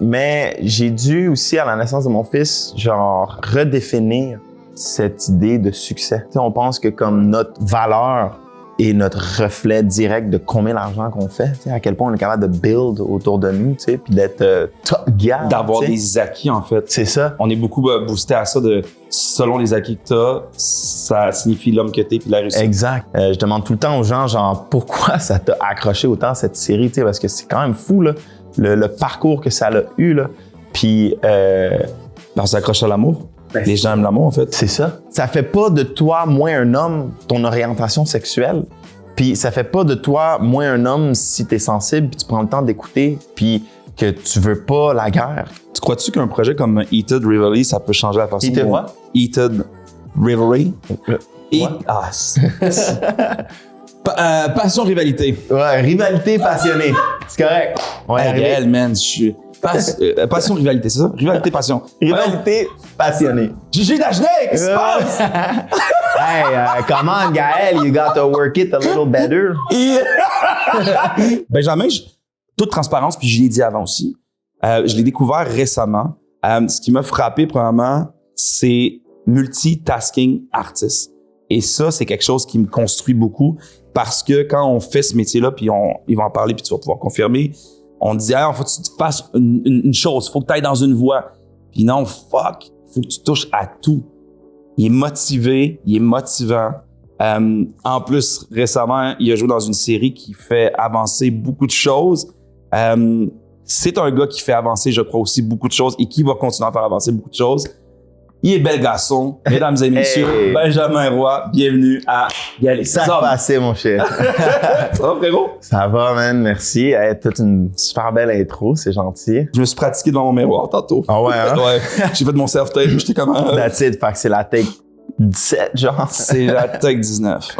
mais j'ai dû aussi, à la naissance de mon fils, genre, redéfinir cette idée de succès. Tu sais, on pense que comme notre valeur est notre reflet direct de combien d'argent qu'on fait, tu sais, à quel point on est capable de build autour de nous, tu sais, puis d'être top guy. D'avoir des acquis, en fait. C'est ça. On est beaucoup boosté à ça de selon les acquis que t'as, ça signifie l'homme que t'es puis la réussite. Exact. Je demande tout le temps aux gens, genre, pourquoi ça t'a accroché autant cette série, tu sais, parce que c'est quand même fou, là, le parcours que ça a eu, là. Puis, On s'accroche à l'amour. Les gens aiment l'amour, en fait. C'est ça. Ça fait pas de toi moins un homme, ton orientation sexuelle. Puis ça fait pas de toi moins un homme si t'es sensible, puis tu prends le temps d'écouter, puis que tu veux pas la guerre. Tu crois-tu qu'un projet comme Heated Rivalry, ça peut changer la façon Heated what? Heated Rivalry. Passion, rivalité. Ouais, rivalité passionnée. C'est correct. Ouais, Hey, Gaël, man, je suis... passion, rivalité, c'est ça? Rivalité, passion. Rivalité passionnée. Gigi Dagenet, qu'est-ce qui se passe? Hey, come on, Gaël, you got to work it a little better. Benjamin, toute transparence, puis je l'ai dit avant aussi, je l'ai découvert récemment. Ce qui m'a frappé, premièrement, c'est multitasking artist. Et ça, c'est quelque chose qui me construit beaucoup parce que quand on fait ce métier-là, puis ils vont en parler, puis tu vas pouvoir confirmer, on dit, ah, faut que tu fasses une chose, faut que tu ailles dans une voie. Puis non, fuck, faut que tu touches à tout. Il est motivé, il est motivant. En plus, récemment, il a joué dans une série qui fait avancer beaucoup de choses. C'est un gars qui fait avancer, je crois, aussi beaucoup de choses et qui va continuer à faire avancer beaucoup de choses. Il est bel garçon, mesdames et messieurs. Hey. Benjamin Roy, bienvenue à Gaël. Ça va passer, mon cher. Ça va, frérot? Ça va, man, merci. Hey, toute une super belle intro, c'est gentil. Je me suis pratiqué devant mon miroir tantôt. Ah ouais, hein? Ouais. J'ai fait de mon self-tape, j'étais comme... That's it, fait que c'est la take 17, genre. C'est la take 19.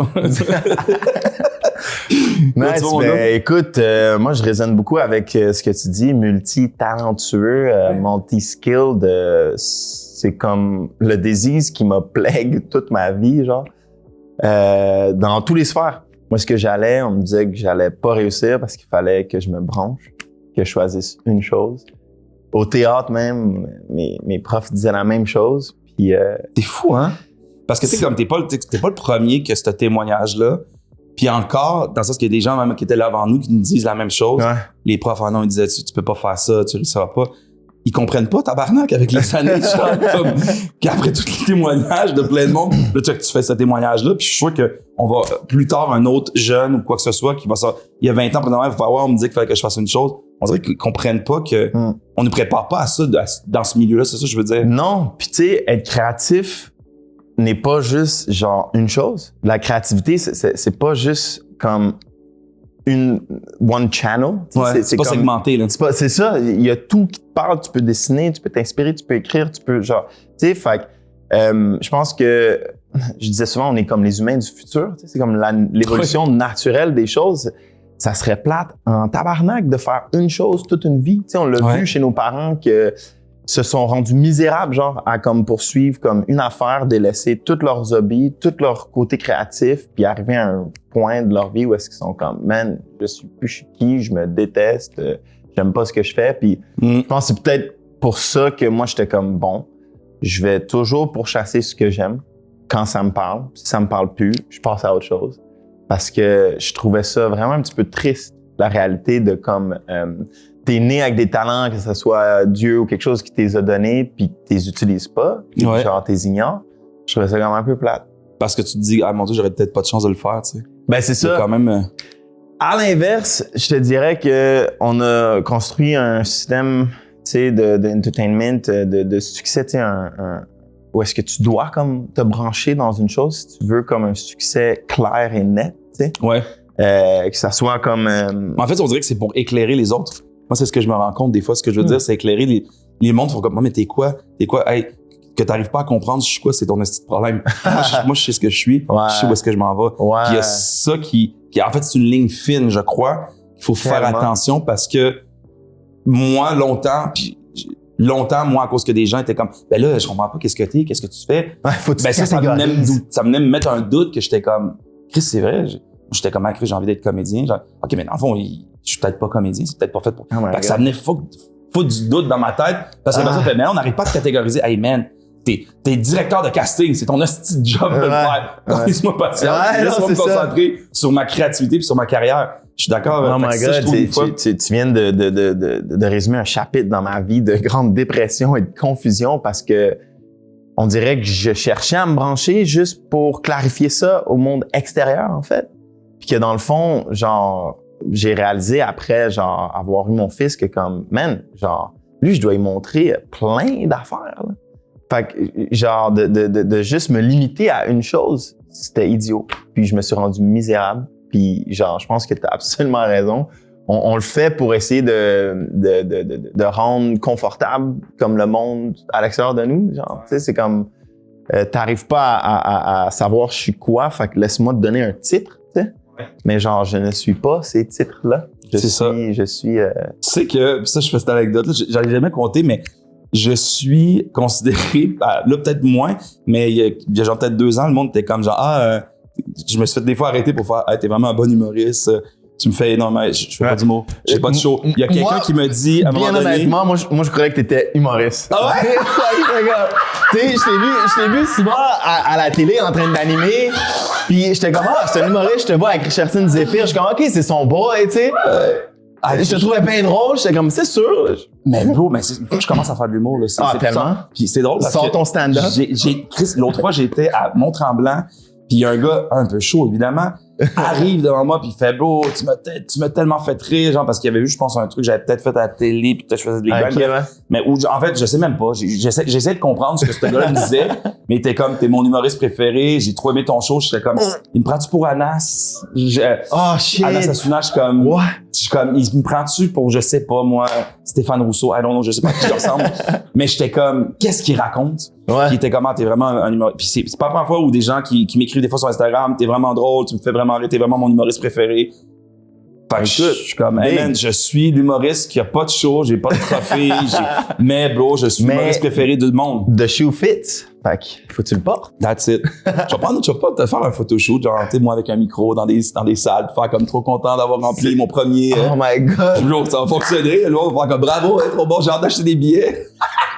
Nice, ben, écoute, moi je résonne beaucoup avec ce que tu dis, multi-talentueux, multi-skilled, c'est comme le disease qui m'a plague toute ma vie, genre, dans tous les sphères. Moi, ce que j'allais, on me disait que j'allais pas réussir parce qu'il fallait que je me branche, que je choisisse une chose. Au théâtre même, mes profs disaient la même chose, puis... T'es fou, hein? Parce que t'es pas le premier que ce témoignage-là. Puis encore, dans le sens qu'il y a des gens même qui étaient là avant nous qui nous disent la même chose. Ouais. Les profs, non, ils disaient, tu peux pas faire ça, tu réussiras pas. Ils comprennent pas, tabarnak, avec les années, genre, comme, qu'après tous les témoignages de plein de monde, là, tu fais ce témoignage-là, puis je suis sûr qu'on va, plus tard, un autre jeune ou quoi que ce soit, qui va il y a 20 ans, pendant on me dit qu'il fallait que je fasse une chose. On dirait qu'ils comprennent pas que on ne prépare pas à ça dans ce milieu-là, c'est ça que je veux dire. Non, puis tu sais, être créatif n'est pas juste genre une chose. La créativité, c'est pas juste comme one channel. Ouais, c'est pas comme, segmenté, là. C'est ça. Il y a tout qui te parle. Tu peux dessiner, tu peux t'inspirer, tu peux écrire, tu peux genre, tu sais, fait je pense que je disais souvent, on est comme les humains du futur. C'est comme l'évolution naturelle des choses. Ça serait plate en tabarnak de faire une chose toute une vie. Tu sais, on l'a vu chez nos parents que se sont rendus misérables, genre, à comme poursuivre comme une affaire, délaisser tous leurs hobbies, tout leur côté créatif, puis arriver à un point de leur vie où est-ce qu'ils sont comme, man, je suis qui, je me déteste, j'aime pas ce que je fais, puis je pense que c'est peut-être pour ça que moi, j'étais comme, bon, je vais toujours pourchasser ce que j'aime quand ça me parle. Si ça me parle plus, je passe à autre chose. Parce que je trouvais ça vraiment un petit peu triste, la réalité de comme... t'es né avec des talents, que ce soit Dieu ou quelque chose qui t'es a donné, puis tu les utilises pas, puis genre t'es ignores. Je trouvais ça quand même un peu plate. Parce que tu te dis, ah mon Dieu, j'aurais peut-être pas de chance de le faire, tu sais. Ben c'est ça. Quand même. À l'inverse, je te dirais que on a construit un système, tu sais, d'entertainment, de succès, tu sais, où est-ce que tu dois comme te brancher dans une chose si tu veux comme un succès clair et net, tu sais. Ouais. Que ça soit comme. En fait, on dirait que c'est pour écairer les autres. Moi, c'est ce que je me rends compte des fois. Ce que je veux dire, c'est éclairer les mondes. Font comme, moi, mais t'es quoi? Hey, que t'arrives pas à comprendre, je suis quoi? C'est ton petit problème. moi, je sais ce que je suis. Ouais. Je sais où est-ce que je m'en vais. Ouais. Puis il y a ça qui, en fait, c'est une ligne fine, je crois. Il faut faire attention parce que moi, longtemps, moi, à cause que des gens étaient comme, ben là, je comprends pas qu'est-ce que tu fais. Ouais, faut que ben ça venait me mettre un doute que j'étais comme, Chris, c'est vrai. J'étais comme, Chris, j'ai envie d'être comédien. Genre, OK, mais dans le fond, je suis peut-être pas comédien, c'est peut-être pas fait pour... fait que ça venait foutre du doute dans ma tête. Parce que la personne fait, mais on n'arrive pas à te catégoriser. Hey man, t'es directeur de casting, c'est ton hostie de job de le faire. Laisse-moi patience, laisse-moi me concentrer sur ma créativité puis sur ma carrière. Je suis d'accord. Oh my God, tu viens de résumer un chapitre dans ma vie de grande dépression et de confusion parce que on dirait que je cherchais à me brancher juste pour clarifier ça au monde extérieur, en fait. Puis que dans le fond, genre, j'ai réalisé après, genre, avoir eu mon fils que comme, man, genre, lui, je dois lui montrer plein d'affaires, là. Fait que, genre, de juste me limiter à une chose, c'était idiot. Puis je me suis rendu misérable. Puis genre, je pense que tu as absolument raison. On le fait pour essayer de rendre confortable comme le monde à l'extérieur de nous. Genre, tu sais, c'est comme, t'arrives pas à savoir je suis quoi, fait que laisse-moi te donner un titre, tu sais. Ouais. Mais genre, je ne suis pas ces titres-là. Je suis. Tu sais que, ça, je fais cette anecdote-là, j'en ai jamais compté, mais je suis considéré, là peut-être moins, mais il y a genre peut-être 2 ans, le monde était comme genre, je me suis fait des fois arrêter pour faire, t'es vraiment un bon humoriste, tu me fais énormément, je fais pas d'humour, j'ai pas de show. Il y a quelqu'un qui me dit, à un moment donné. Bien honnêtement, moi, je croyais que t'étais humoriste. Ah ouais? Tu sais, je t'ai vu souvent à la télé en train d'animer, puis j'étais comme, c'est un humoriste, je te vois avec Richardson Zephyr, je suis comme, OK, c'est son boy, tu sais. Je te trouvais bien drôle, j'étais comme, c'est sûr. Mais bro, mais je commence à faire de l'humour, là. C'est tellement. Puis c'est drôle parce Sors que ton stand-up. L'autre fois, j'étais à Mont-Tremblant, puis il y a un gars un peu chaud, évidemment, arrive devant moi, puis il fait, bro, tu m'as tellement fait rire, genre, parce qu'il y avait eu, je pense, un truc que j'avais peut-être fait à la télé, puis peut-être je faisais des blagues. Okay, ouais. Mais où, en fait, je sais même pas. J'essaie de comprendre ce que ce gars-là me disait, mais il était comme, t'es mon humoriste préféré, j'ai trop aimé ton show, j'étais comme, il me prend-tu pour Anas? Shit! Anas Assouna, je suis comme, what? Je suis comme, il me prend-tu pour, je sais pas, moi, Stéphane Rousseau, I don't know, je sais pas à qui je ressemble. Mais j'étais comme, qu'est-ce qu'il raconte? Ouais. Puis il était comment, t'es vraiment un humoriste. Puis c'est pas la première fois où des gens qui m'écrivent des fois sur Instagram, t'es vraiment drôle, tu me fais vraiment rire, t'es vraiment mon humoriste préféré. Fait que je suis comme, hey man, je suis l'humoriste qui a pas de show, j'ai pas de trophée, mais bro, je suis l'humoriste préféré du monde. The shoe fits. Fait que, faut que tu le portes. That's it. Je vais pas te faire un photoshoot, genre, tu sais, moi avec un micro dans des salles, faire comme trop content d'avoir rempli mon premier. Oh my God. Puis bro, ça va fonctionner. Là, on va faire comme bravo, trop bon, j'ai hâte d'acheter des billets.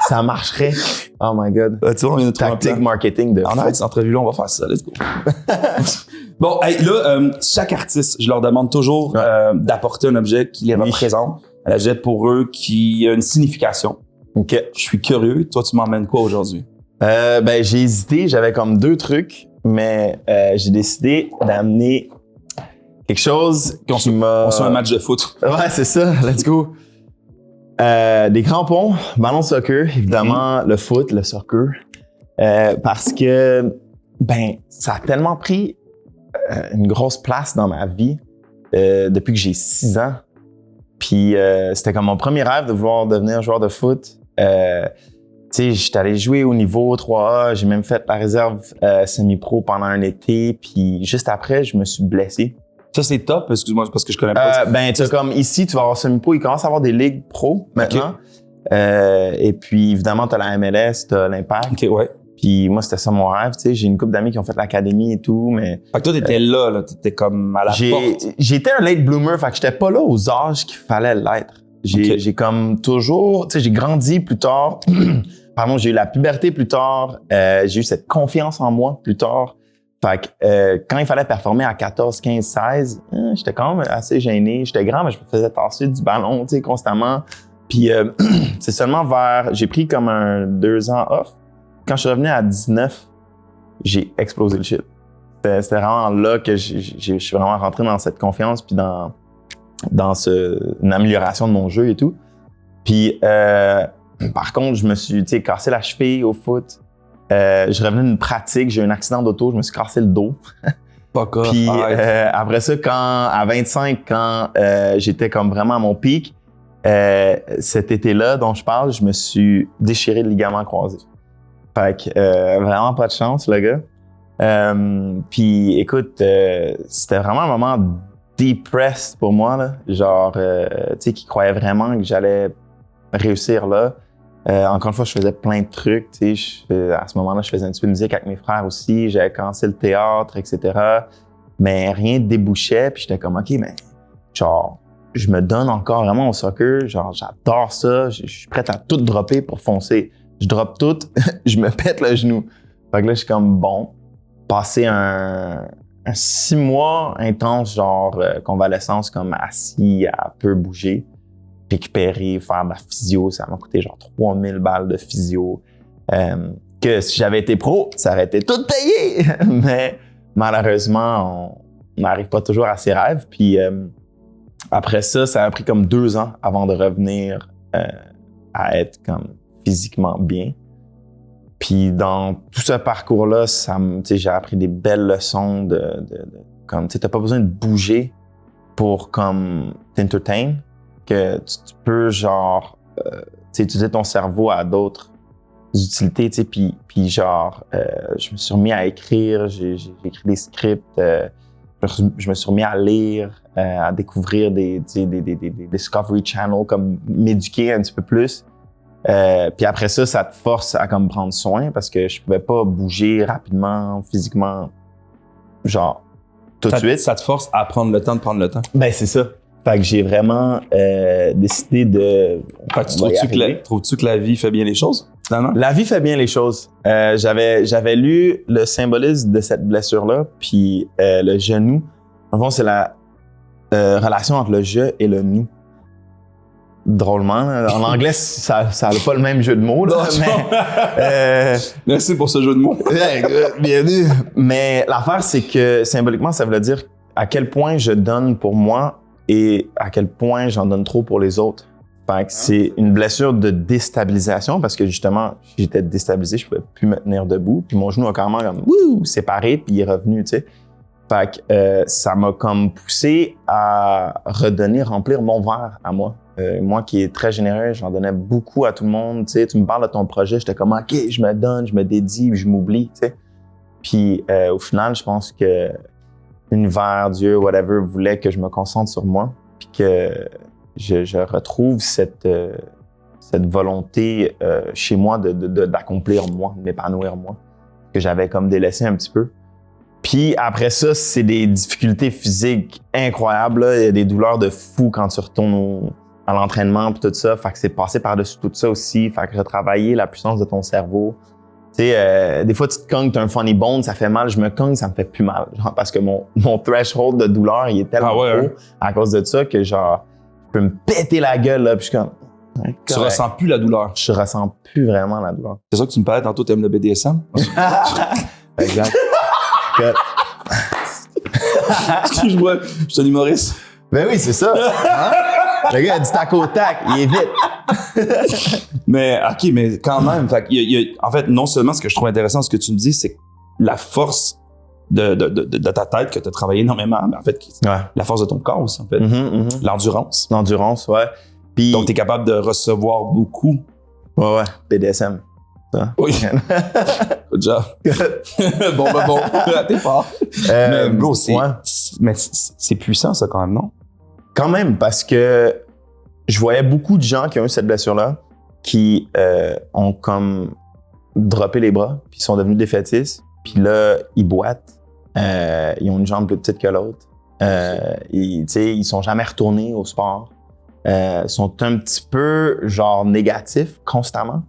Ça marcherait. Oh my God. Tu vois, on vient de tactique marketing de. On arrête cette entrevue-là, on va faire ça. Let's go. Bon, hey, là, chaque artiste, je leur demande toujours d'apporter un objet qui les représente, un objet pour eux qui a une signification. OK. Je suis curieux. Toi, tu m'emmènes quoi aujourd'hui? J'ai hésité. J'avais comme 2 trucs, mais j'ai décidé d'amener quelque chose qui m'a... On se fait un match de foot. Ouais, c'est ça. Let's go. Des crampons, ballon de soccer, évidemment, le foot, le soccer. Parce que, ça a tellement pris une grosse place dans ma vie depuis que j'ai 6 ans. Puis c'était comme mon premier rêve de vouloir devenir joueur de foot. Tu sais, j'étais allé jouer au niveau 3A, j'ai même fait la réserve semi-pro pendant un été, puis juste après, je me suis blessé. Ça, c'est top, excuse-moi, parce que je connais pas. Tu comme ici, tu vas avoir semi-pro, il commence à avoir des ligues pro maintenant. Okay. Et puis, évidemment, t'as la MLS, t'as l'Impact. OK, ouais. Puis moi, c'était ça mon rêve, tu sais. J'ai une couple d'amis qui ont fait l'académie et tout, mais... Fait que toi, t'étais là, t'étais comme à la porte. J'étais un late bloomer, fait que j'étais pas là aux âges qu'il fallait l'être. J'ai comme toujours... Tu sais, j'ai grandi plus tard. Pardon, j'ai eu la puberté plus tard. J'ai eu cette confiance en moi plus tard. Fait que quand il fallait performer à 14, 15, 16, j'étais quand même assez gêné. J'étais grand, mais je me faisais tasser du ballon, tu sais, constamment. Puis c'est seulement j'ai pris comme 2 ans off. Quand je suis revenu à 19, j'ai explosé le shit. C'était vraiment là que je suis vraiment rentré dans cette confiance puis dans une amélioration de mon jeu et tout. Puis par contre, je me suis cassé la cheville au foot. Je revenais d'une pratique, j'ai eu un accident d'auto, je me suis cassé le dos. Puis après ça, à 25, quand j'étais comme vraiment à mon pic, cet été-là dont je parle, je me suis déchiré le ligament croisé. Fait que vraiment pas de chance, le gars. Puis écoute, c'était vraiment un moment depressed pour moi, là. Genre, tu sais, qui croyait vraiment que j'allais réussir là. Encore une fois, je faisais plein de trucs, tu sais. À ce moment-là, je faisais un petit peu de musique avec mes frères aussi. J'avais commencé le théâtre, etc. Mais rien ne débouchait. Puis j'étais comme, OK, mais genre, je me donne encore vraiment au soccer. Genre, j'adore ça. Je suis prêt à tout dropper pour foncer. Je drop tout, je me pète le genou. Fait que là, je suis comme, bon, passer un 6 mois intense, genre convalescence, comme assis, à peu bouger, récupérer, faire de la physio. Ça m'a coûté genre 3000 balles de physio. Que si j'avais été pro, ça aurait été tout payé. Mais malheureusement, on n'arrive pas toujours à ses rêves. Puis après ça a pris comme 2 ans avant de revenir à être comme physiquement bien. Puis dans tout ce parcours-là, j'ai appris des belles leçons comme, tu sais, t'as pas besoin de bouger pour comme t'entertain, que tu peux genre, utiliser ton cerveau à d'autres utilités, tu sais, puis genre, je me suis remis à écrire, j'ai écrit des scripts, je me suis remis à lire, à découvrir des Discovery Channel, comme m'éduquer un petit peu plus. Puis après ça te force à comme prendre soin parce que je pouvais pas bouger rapidement, physiquement, genre tout de suite. Ça te force à prendre le temps de prendre le temps. Ben c'est ça. Fait que j'ai vraiment décidé de. Fait que trouves-tu que la vie fait bien les choses, finalement? La vie fait bien les choses. J'avais lu le symbolisme de cette blessure-là, puis le genou. En fond, c'est la relation entre le je et le nous. Drôlement. En anglais, ça n'a pas le même jeu de mots. Là, mais, merci pour ce jeu de mots. Bienvenue. Mais l'affaire, c'est que symboliquement, ça veut dire à quel point je donne pour moi et à quel point j'en donne trop pour les autres. Fait que c'est une blessure de déstabilisation parce que justement, j'étais déstabilisé, je pouvais plus me tenir debout. Puis mon genou a carrément comme séparé, puis il est revenu, tu sais. Fait que ça m'a comme poussé à remplir mon verre à moi. Moi qui est très généreux, j'en donnais beaucoup à tout le monde. Tu sais, tu me parles de ton projet, j'étais comme OK, je me donne, je me dédie, je m'oublie. Tu sais. Puis au final, je pense que l'univers, Dieu, whatever, voulait que je me concentre sur moi, puis que je retrouve cette volonté chez moi d'accomplir moi, de m'épanouir moi, que j'avais comme délaissé un petit peu. Puis après ça, c'est des difficultés physiques incroyables. Là. Il y a des douleurs de fou quand tu retournes à l'entraînement puis tout ça. Fait que c'est passé par-dessus tout ça aussi. Fait que retravailler la puissance de ton cerveau. Tu sais, des fois, tu te cognes, t'as un funny bone, ça fait mal. Je me cogne, ça me fait plus mal. Genre, parce que mon threshold de douleur, il est tellement haut à cause de ça que genre, je peux me péter la gueule là. Puis je suis comme... Tu ressens plus la douleur. Je ressens plus vraiment la douleur. C'est ça que tu me parlais tantôt, t'aimes le BDSM? Exact. Excuse-moi, je suis un humoriste. Ben oui, c'est ça. Hein? Le gars a dit tac au tac, il est vite. Mais OK, mais quand même, en fait, non seulement ce que je trouve intéressant, ce que tu me dis, c'est la force de ta tête que tu as travaillé énormément, mais en fait, la force de ton corps aussi, en fait. L'endurance. L'endurance, ouais. Puis, donc, tu es capable de recevoir beaucoup. Ouais, BDSM. Ça. Oui. Good job. bon, t'es fort. Mais bro, c'est puissant, ça, quand même, non? Quand même, parce que je voyais beaucoup de gens qui ont eu cette blessure-là, qui ont comme droppé les bras, puis sont devenus défaitistes, puis là, ils boitent, ils ont une jambe plus petite que l'autre, ils sont jamais retournés au sport, sont un petit peu, genre, négatifs constamment.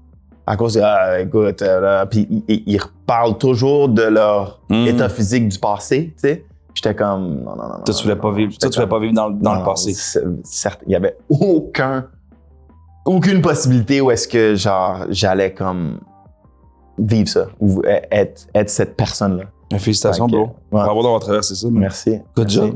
À cause de, écoute, puis ils reparlent toujours de leur état physique du passé, tu sais. J'étais comme, non. Tu voulais pas vivre, tu voulais pas vivre dans le passé. Certes, il y avait aucune possibilité où est-ce que, genre, j'allais comme vivre ça, ou être cette personne-là. Félicitations, bro. Bravo d'avoir traversé ça. Merci. Good job.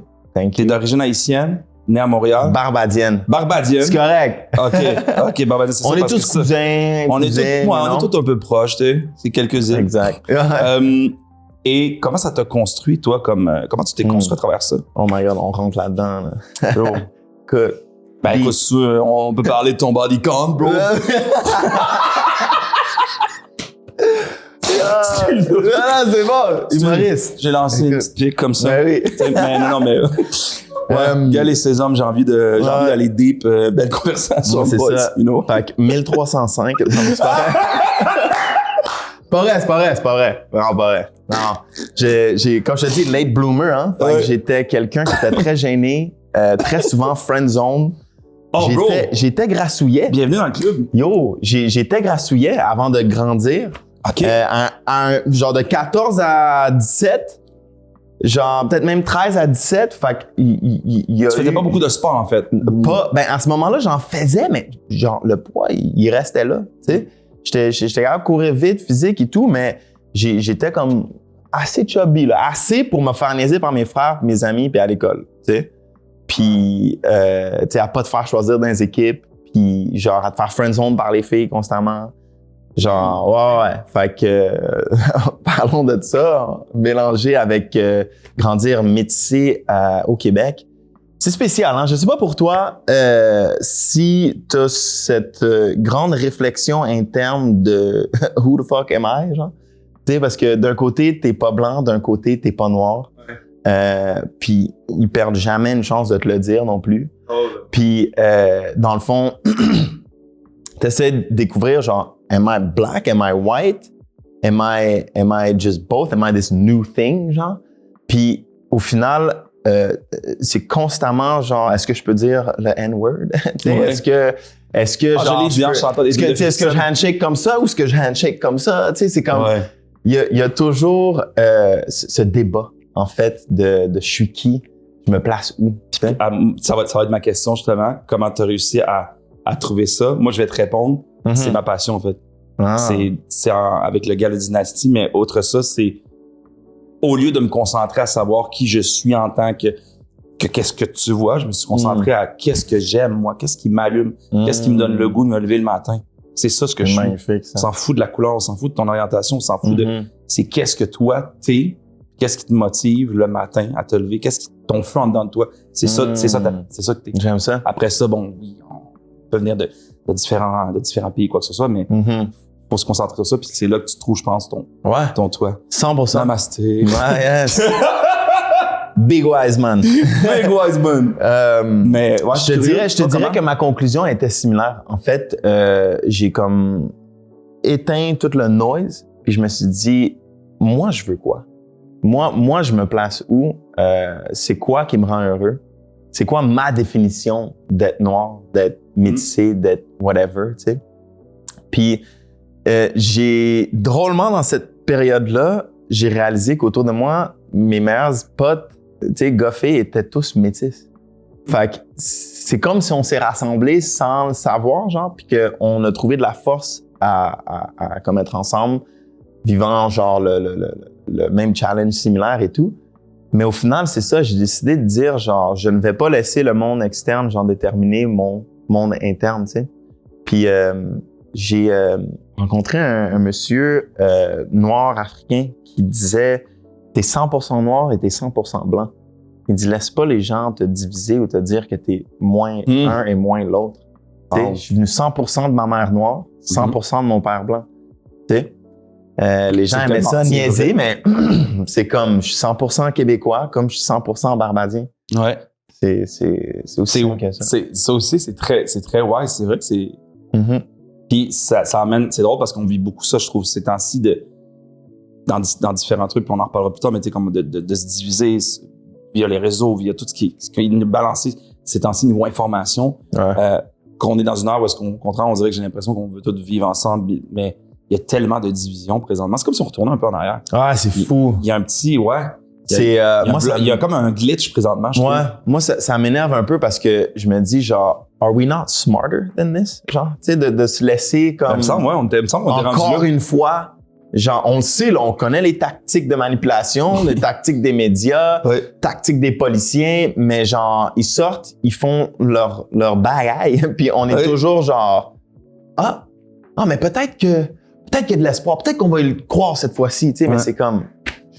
T'es d'origine haïtienne? Né à Montréal? Barbadienne. C'est correct. OK, Barbadienne, c'est ça. On est tous cousins. On est tous un peu proches, tu sais. C'est quelques îles. Exact. Et comment ça t'a construit, toi, comment tu t'es construit à travers ça? Oh my God, on rentre là-dedans. Là. Bro, écoute. Écoute, on peut parler de ton body count, bro. C'est bon, humoriste. J'ai lancé une petite pique comme ça. Ben oui. Mais non, mais... gars, les 16 hommes, j'ai envie d'aller deep, belle conversation, c'est boys, ça. You know? Fait que 1305, c'est pas vrai. Vraiment pas vrai. Non. Comme je te dis, late bloomer, hein. Fait que j'étais quelqu'un qui était très gêné très souvent friend zone. Oh, bro! J'étais grassouillet. Bienvenue dans le club. Yo, j'étais grassouillet avant de grandir. OK. Genre de 14 à 17, genre peut-être même 13 à 17. Fait qu'il y a Tu faisais pas beaucoup de sport, en fait. à ce moment-là, j'en faisais, mais genre le poids, il restait là. Tu sais, j'étais capable de courir vite, physique et tout, mais j'étais comme assez chubby, là, assez pour me faire niaiser par mes frères, mes amis, puis à l'école. Tu sais. Puis, tu sais, à pas te faire choisir dans les équipes, puis genre à te faire friendzone par les filles constamment. Genre, ouais. Fait que, parlons de ça, mélangé avec grandir métissé au Québec. C'est spécial, hein? Je sais pas pour toi si t'as cette grande réflexion interne de « Who the fuck am I? » genre. Tu sais, parce que d'un côté, t'es pas blanc, d'un côté, t'es pas noir. Puis ils perdent jamais une chance de te le dire non plus. Puis dans le fond, t'essaies de découvrir genre, am I black? Am I white? Am I just both? Am I this new thing? Genre. Puis au final, c'est constamment genre, est-ce que je peux dire le N-word? Ouais. Est-ce que genre, est-ce que je handshake comme ça ou est-ce que je handshake comme ça? Tu sais, c'est comme, il y a toujours ce débat. En fait, de je suis qui, je me place où. Ça va être ma question, justement. Comment tu as réussi à trouver ça? Moi, je vais te répondre. C'est ma passion, en fait. C'est avec le gars de Dynasty, mais autre ça, c'est au lieu de me concentrer à savoir qui je suis en tant que qu'est-ce que tu vois, je me suis concentré à qu'est-ce que j'aime, moi, qu'est-ce qui m'allume, qu'est-ce qui me donne le goût de me lever le matin. C'est ça ce que je suis. On s'en fout de la couleur, on s'en fout de ton orientation, on s'en fout de... C'est qu'est-ce que toi, t'es. Qu'est-ce qui te motive le matin à te lever? Qu'est-ce qui ton feu en dedans de toi? C'est ça que t'es. J'aime ça. Après ça, bon, oui, on peut venir de différents pays, quoi que ce soit, mais faut se concentrer sur ça, puis c'est là que tu trouves, je pense, ton toi. 100%. Namasté. Ouais, yes. Big wise man. Big wise man. Mais ouais, je te dirais que ma conclusion était similaire. En fait, j'ai comme éteint tout le noise, puis je me suis dit, moi, je veux quoi? Moi, je me place où? C'est quoi qui me rend heureux? C'est quoi ma définition d'être noir, d'être métissé, d'être whatever, tu sais? Puis, j'ai drôlement dans cette période-là, j'ai réalisé qu'autour de moi, mes meilleurs potes, tu sais, goffés, étaient tous métis. Fait que c'est comme si on s'est rassemblés sans le savoir, genre, puis qu'on a trouvé de la force à comme être ensemble, vivant genre le même challenge similaire et tout. Mais au final, c'est ça, j'ai décidé de dire genre, je ne vais pas laisser le monde externe genre déterminer mon monde interne, tu sais. Puis j'ai rencontré un monsieur noir africain qui disait t'es 100% noir et t'es 100% blanc. Il dit laisse pas les gens te diviser ou te dire que t'es moins un et moins l'autre. Tu sais, je suis venu 100% de ma mère noire, 100% de mon père blanc. Tu sais. Les gens aimaient ça niaiser, mais c'est comme je suis 100% québécois, comme je suis 100% barbadien. Ouais. C'est aussi bon que ça. Ça aussi, c'est très wise. C'est vrai que c'est. Puis ça amène. C'est drôle parce qu'on vit beaucoup ça, je trouve, ces temps-ci dans différents trucs, puis on en reparlera plus tard, mais tu sais, comme de se diviser via les réseaux, via tout ce qui est balancé ces temps-ci niveau information. Ouais. Qu'on est dans une ère où est-ce qu'on, au contraire, on dirait que j'ai l'impression qu'on veut tous vivre ensemble, mais il y a tellement de divisions présentement. C'est comme si on retournait un peu en arrière. Ah, c'est fou. Il y a un petit, il y a comme un glitch présentement, je trouve. Moi, ça m'énerve un peu parce que je me dis, genre, are we not smarter than this? Genre, tu sais, de se laisser comme. Il me semble qu'on est rendu là. Encore une fois, genre, on le sait, là, on connaît les tactiques de manipulation, les tactiques des médias, tactiques des policiers, mais genre, ils sortent, ils font leur bagaille, puis on est toujours genre, mais peut-être qu'il y a de l'espoir, peut-être qu'on va le croire cette fois-ci, tu sais, mais c'est comme.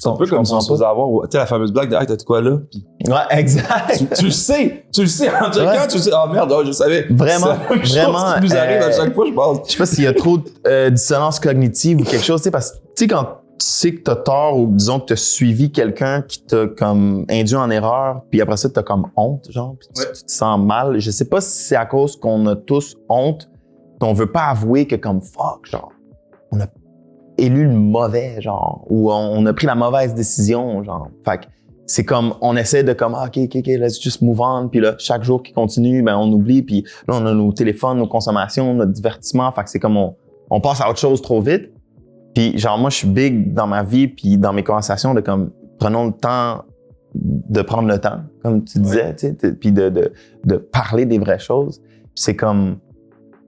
C'est un peu comme si on se faisait avoir, tu sais, la fameuse blague de, hey, t'as de quoi là? Puis, ouais, exact. Tu le sais, en checkant, tu le sais, merde, je savais. Vraiment. Ça nous arrive à chaque fois, je pense. Je sais pas s'il y a trop de dissonance cognitive ou quelque chose, tu sais, parce que, tu sais, quand tu sais que t'as tort ou disons que t'as suivi quelqu'un qui t'a comme induit en erreur, puis après ça, t'as comme honte, genre, puis tu te sens mal. Je sais pas si c'est à cause qu'on a tous honte, qu'on veut pas avouer que comme fuck, genre, on a élu le mauvais, genre, ou on a pris la mauvaise décision, genre. Fait que c'est comme, on essaie de comme, OK, let's just move on. Puis là, chaque jour qui continue, ben, on oublie. Puis là, on a nos téléphones, nos consommations, notre divertissement. Fait que c'est comme, on passe à autre chose trop vite. Puis genre, moi, je suis big dans ma vie puis dans mes conversations de comme, prenons le temps de prendre le temps, comme tu disais, tu sais, puis de parler des vraies choses. Puis c'est comme,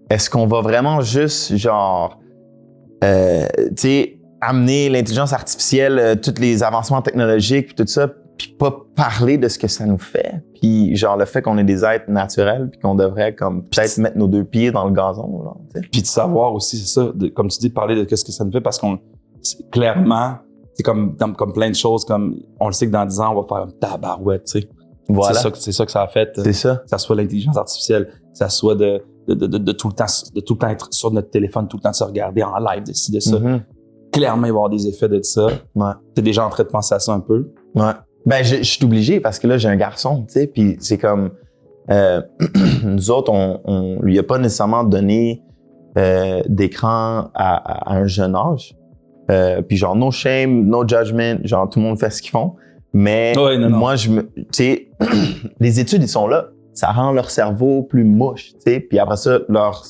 est-ce qu'on va vraiment juste, genre, tu sais, amener l'intelligence artificielle, tous les avancements technologiques puis tout ça, puis pas parler de ce que ça nous fait, puis genre le fait qu'on est des êtres naturels, puis qu'on devrait comme peut-être mettre nos 2 pieds dans le gazon, là, tu sais. Puis de savoir aussi, c'est ça, comme tu dis, de parler de qu'est-ce que ça nous fait, parce qu'on, clairement, c'est comme plein de choses, comme on le sait que dans 10 ans, on va faire un tabarouette, tu sais. Voilà. C'est ça que ça a fait. C'est ça. Que ça soit l'intelligence artificielle, que ça soit de tout le temps être sur notre téléphone, tout le temps de se regarder en live, de ci, de ça. Mm-hmm. Clairement, il va y avoir des effets de ça. Ouais. T'es déjà en train de penser à ça un peu? Ouais. Ben, je suis obligé parce que là, j'ai un garçon, tu sais, puis c'est comme, nous autres, on lui a pas nécessairement donné d'écran à un jeune âge. Puis genre, no shame, no judgment, genre, tout le monde fait ce qu'ils font. Mais ouais, non. Moi, tu sais, les études, ils sont là. Ça rend leur cerveau plus mouche, tu sais. Puis après ça, leur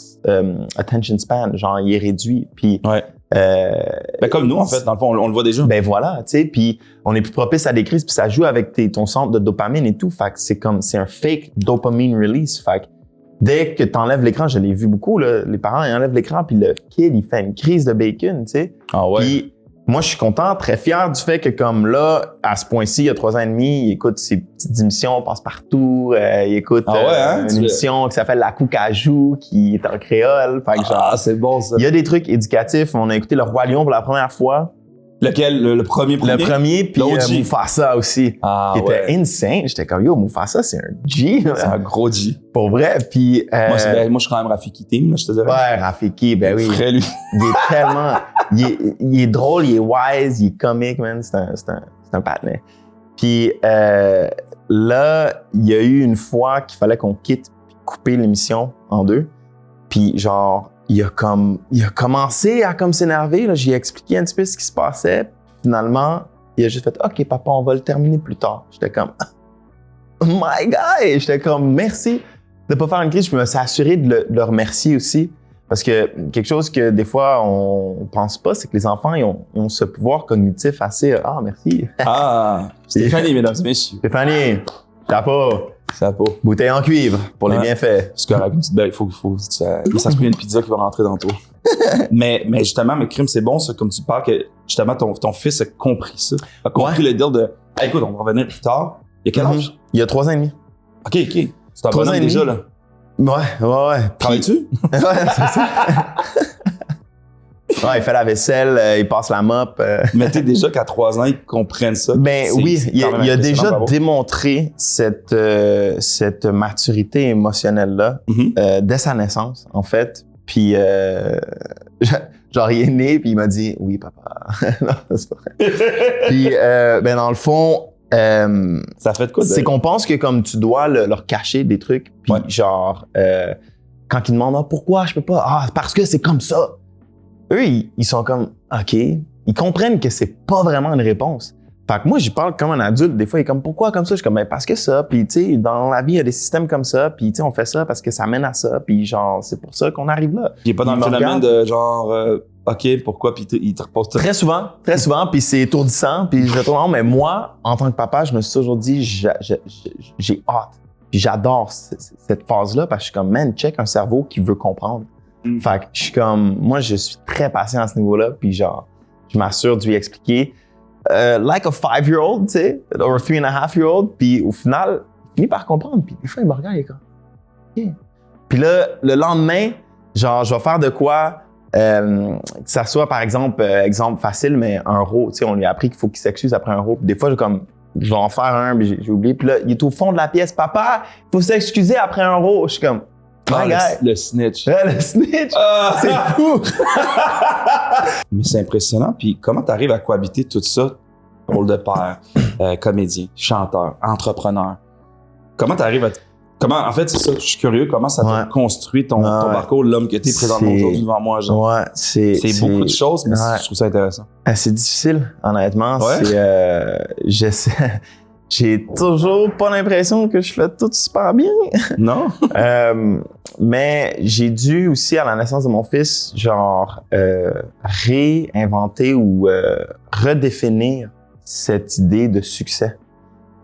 attention span, genre, il est réduit. Puis ouais. Ben comme nous, en fait, dans le fond, on le voit déjà. Ben voilà, tu sais, puis on est plus propice à des crises, puis ça joue avec ton centre de dopamine et tout. Fait que c'est un fake dopamine release. Fait que dès que t'enlèves l'écran, je l'ai vu beaucoup, là, les parents, ils enlèvent l'écran, puis le kid, il fait une crise de bacon, tu sais. Ah ouais. Puis moi, je suis content, très fier du fait que comme là, à ce point-ci, il y a 3 ans et demi, il écoute ses petites émissions, passe partout, il écoute une émission qui s'appelle La Coucajou, qui est en créole. Fait que genre, c'est bon ça. Il y a des trucs éducatifs. On a écouté Le Roi Lion pour la première fois. Lequel? Le premier? Le premier, puis Mufasa aussi. Ah, qui était insane. J'étais comme, yo, Mufasa, c'est un G. C'est un gros G. Pour vrai. Puis, moi, je suis quand même Rafiki Team, là, je te dirais. Ouais, Rafiki, ben oui. Frère, lui. Il est tellement, il est drôle, il est wise, il est comique, man. C'est un patinet. Puis, là, il y a eu une fois qu'il fallait qu'on quitte puis couper l'émission en 2. Puis, genre, il a commencé à comme s'énerver, là. J'ai expliqué un petit peu ce qui se passait. Finalement, il a juste fait « OK, papa, on va le terminer plus tard. » J'étais comme « My guy! » J'étais comme « Merci de pas faire une crise. » Je me suis assuré de le remercier aussi. Parce que quelque chose que des fois, on pense pas, c'est que les enfants, ils ont ce pouvoir cognitif assez « Ah, merci. » Ah, Stéphanie, mesdames et messieurs. Stéphanie, chapeau. Bouteille en cuivre pour les bienfaits. C'est correct, une petite belle, il faut ça se prend une pizza qui va rentrer dans toi. mais justement, mes crimes, c'est bon, ça, comme tu parles, que justement, ton fils a compris ça. A compris le deal de, hey, écoute, on va revenir plus tard. Il y a quel âge? Il y a 3 ans et demi. OK. C'est un bonhomme déjà, là. Ouais. Travailles-tu? Ouais, c'est ça. Ouais, il fait la vaisselle, il passe la mop. Mais tu sais déjà qu'à 3 ans, ils comprennent ça. Ben oui, il a déjà démontré cette maturité émotionnelle-là dès sa naissance, en fait. Puis, genre, il est né, puis il m'a dit « Oui, papa. » Non, c'est pas vrai. Puis, ben dans le fond, ça fait de quoi? C'est qu'on pense que comme tu dois leur cacher des trucs, puis genre, quand ils demandent « Pourquoi je peux pas? » « Ah, parce que c'est comme ça. » Eux, ils sont comme, OK, ils comprennent que c'est pas vraiment une réponse. Fait que moi, j'y parle comme un adulte. Des fois, il est comme, pourquoi comme ça? Je suis comme, ben, parce que ça. Puis, tu sais, dans la vie, il y a des systèmes comme ça. Puis, tu sais, on fait ça parce que ça mène à ça. Puis, genre, c'est pour ça qu'on arrive là. Il est pas dans le phénomène de genre, OK, pourquoi? Puis, il te repose Très souvent. Puis, c'est étourdissant. Puis, je tourne, mais moi, en tant que papa, je me suis toujours dit, j'ai hâte. Puis, j'adore cette phase-là parce que je suis comme, man, check un cerveau qui veut comprendre. Fait que je suis comme, moi, je suis très patient à ce niveau-là, puis genre, je m'assure de lui expliquer, like a 5-year-old, tu sais, or a 3.5-year-old, puis au final, il finit par comprendre, puis des fois, il me regarde, il est comme, OK. Puis là, le lendemain, genre, je vais faire de quoi, que ça soit, par exemple, exemple facile, mais un row, tu sais, on lui a appris qu'il faut qu'il s'excuse après un row, puis des fois, je vais en faire un, mais j'ai oublié, puis là, il est au fond de la pièce, papa, il faut s'excuser après un row, je suis comme, le snitch. Le snitch! C'est fou! Mais c'est impressionnant. Puis comment tu arrives à cohabiter tout ça? Rôle de père, comédien, chanteur, entrepreneur. Comment tu arrives à... En fait, c'est ça, je suis curieux. Comment ça t'a construit ton parcours, l'homme que tu es présentement aujourd'hui devant moi? Genre. Ouais, c'est beaucoup de choses, mais je trouve ça intéressant. C'est difficile, honnêtement. Ouais? j'ai toujours pas l'impression que je fais tout super bien. Non? Mais j'ai dû aussi, à la naissance de mon fils, genre, réinventer ou redéfinir cette idée de succès.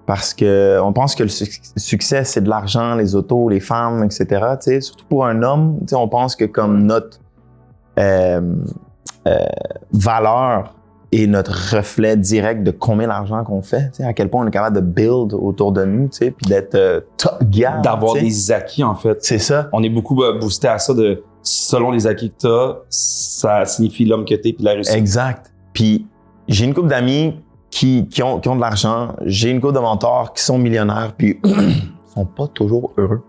Parce que on pense que le succès, c'est de l'argent, les autos, les femmes, etc. Tu sais, surtout pour un homme, tu sais, on pense que comme notre valeur est notre reflet direct de combien d'argent qu'on fait, tu sais, à quel point on est capable de build autour de nous, tu sais, puis d'être top guy. D'avoir des acquis, en fait. C'est ça. On est beaucoup boosté à ça de selon les acquis que t'as, ça signifie l'homme que t'es puis la réussite. Exact. Puis j'ai une couple d'amis qui ont de l'argent, j'ai une couple de mentors qui sont millionnaires, puis ils sont pas toujours heureux.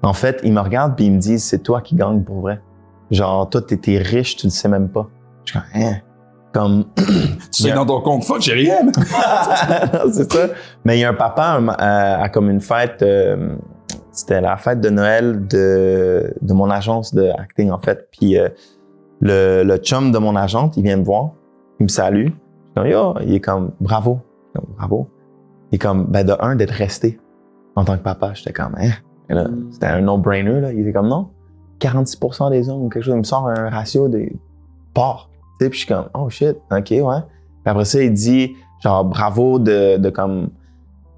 En fait, ils me regardent puis ils me disent, c'est toi qui gagnes pour vrai. Genre, toi, t'es riche, tu le sais même pas. Je suis comme, hein? Comme... Tu sais, dans ton compte, fuck, j'ai rien. C'est ça. Mais il y a un papa à comme une fête, c'était la fête de Noël de mon agence de acting, en fait. Puis le chum de mon agente, il vient me voir, il me salue. Je suis comme, yo, il est comme, bravo. Bravo. Il est comme, ben de un, d'être resté en tant que papa. J'étais comme, hein? Et là, c'était un no-brainer, là. Il était comme, non, 46% des hommes ou quelque chose, il me sort un ratio de part. Tu sais, puis je suis comme, oh shit, ok, ouais. Puis après ça, il dit, genre, bravo de comme,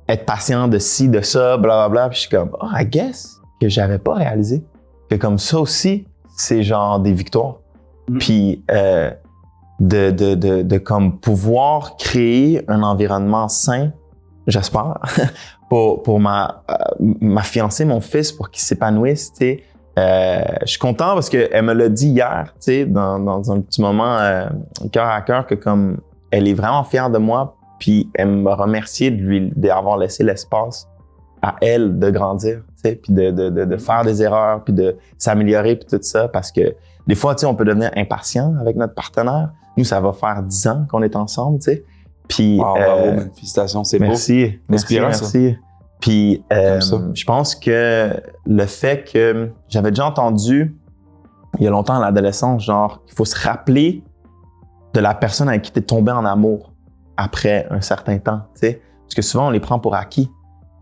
être patient de ci, de ça, blablabla. Puis je suis comme, oh, I guess que j'avais pas réalisé. Que comme ça aussi, c'est genre des victoires. Puis, de comme pouvoir créer un environnement sain, j'espère, pour ma fiancée, mon fils, pour qu'il s'épanouisse, tu sais. Je suis content parce qu'elle me l'a dit hier, tu sais, dans un petit moment cœur à cœur, que comme elle est vraiment fière de moi, puis elle m'a remercié d'avoir laissé l'espace à elle de grandir, tu sais, puis de faire des erreurs, puis de s'améliorer, puis tout ça, parce que des fois, tu sais, on peut devenir impatient avec notre partenaire. Nous, ça va faire 10 ans qu'on est ensemble, tu sais. Puis, wow, bravo, man. Félicitations, c'est beau. Merci. Puis, je pense que le fait que j'avais déjà entendu, il y a longtemps à l'adolescence, genre, qu'il faut se rappeler de la personne avec qui tu es tombé en amour après un certain temps, tu sais. Parce que souvent, on les prend pour acquis.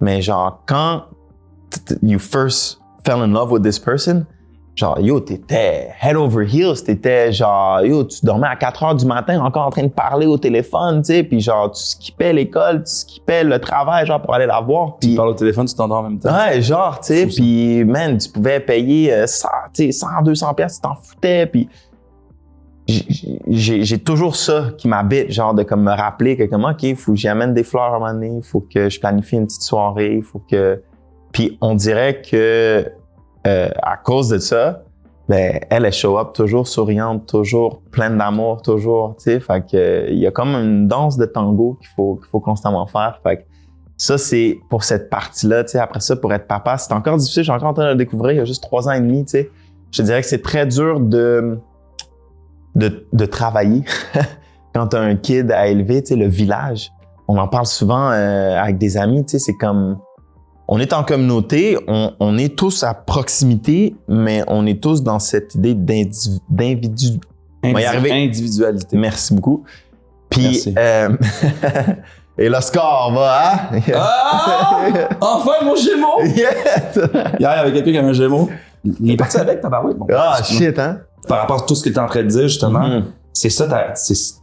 Mais genre, quand you first fell in love with this person, genre, yo, t'étais head over heels, t'étais genre, yo, tu dormais à 4 heures du matin encore en train de parler au téléphone, tu sais, puis genre, tu skippais l'école, tu skippais le travail, genre, pour aller la voir. Puis tu parles au téléphone, tu t'endors en même temps. Ouais, genre, tu sais, puis man, tu pouvais payer 100, 200 pièces, tu t'en foutais, puis j'ai toujours ça qui m'habite, genre, de comme me rappeler que comme, OK, il faut que j'y amène des fleurs à un moment donné, il faut que je planifie une petite soirée, il faut que... Puis on dirait que à cause de ça, ben elle show up toujours souriante, toujours pleine d'amour, toujours, tu sais, fait que il y a comme une danse de tango qu'il faut constamment faire. Fait que ça, c'est pour cette partie-là, tu sais. Après ça, pour être papa, c'est encore difficile, je suis encore en train de le découvrir, il y a juste 3 ans et demi, tu sais. Je te dirais que c'est très dur de travailler quand t'as un kid à élever, tu sais, le village. On en parle souvent avec des amis, tu sais, c'est comme... On est en communauté, on est tous à proximité, mais on est tous dans cette idée d'individualité. Merci beaucoup. Puis, et le score va, hein? Enfin, mon Gémeaux! Hier, il y avait quelqu'un qui avait un Gémeaux. Il est parti avec ta barouette. Bon, shit, hein? Par rapport à tout ce que tu es en train de dire, justement, c'est ça,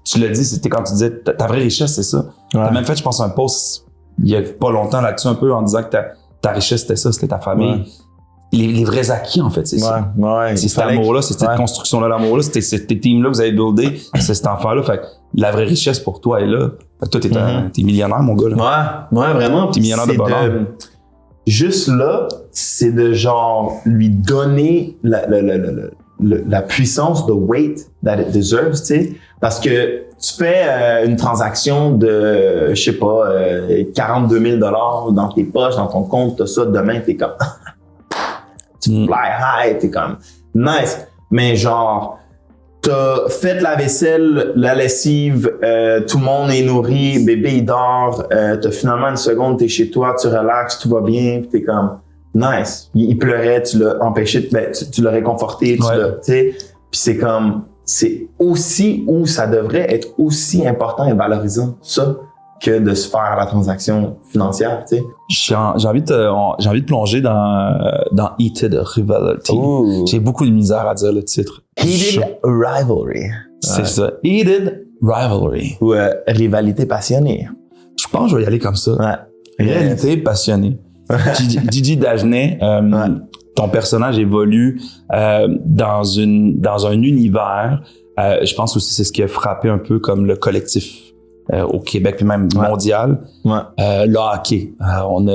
tu l'as dit, c'était quand tu disais ta vraie richesse, c'est ça. Ouais. T'as même fait, je pense, un post il y a pas longtemps là-dessus un peu en disant que ta richesse c'était ça, c'était ta famille. Ouais. Les vrais acquis en fait, c'est ça. Ouais, c'est cet amour-là, c'est cette construction-là, l'amour-là, c'était ces teams-là que vous avez buildé, c'est cet enfant-là. Fait que la vraie richesse pour toi est là. Fait que toi, t'es millionnaire, mon gars. Là. Ouais, vraiment. T'es millionnaire de bonheur. Juste là, c'est de genre lui donner la puissance, the weight that it deserves, tu sais. Parce que tu fais une transaction de, je sais pas, 42 000 $ dans tes poches, dans ton compte, t'as ça, demain, t'es comme, tu fly high, t'es comme, nice. Mais genre, t'as fait la vaisselle, la lessive, tout le monde est nourri, bébé il dort, t'as finalement une seconde, t'es chez toi, tu relaxes, tout va bien, pis t'es comme, nice. Il pleurait, tu l'as empêché, tu l'as réconforté, tu l'as, tu sais. Puis c'est comme, c'est aussi où ça devrait être aussi important et valorisant, ça, que de se faire la transaction financière, tu sais. J'ai envie de plonger dans Heated Rivalry. Ooh. J'ai beaucoup de misère à dire le titre. Heated Rivalry. C'est ça. Heated Rivalry. Ou rivalité passionnée. Je pense que je vais y aller comme ça. Ouais. Réalité passionnée. Gigi Dagenais, ton personnage évolue dans un univers. Je pense aussi que c'est ce qui a frappé un peu comme le collectif au Québec puis même mondial. Ouais. Le hockey. On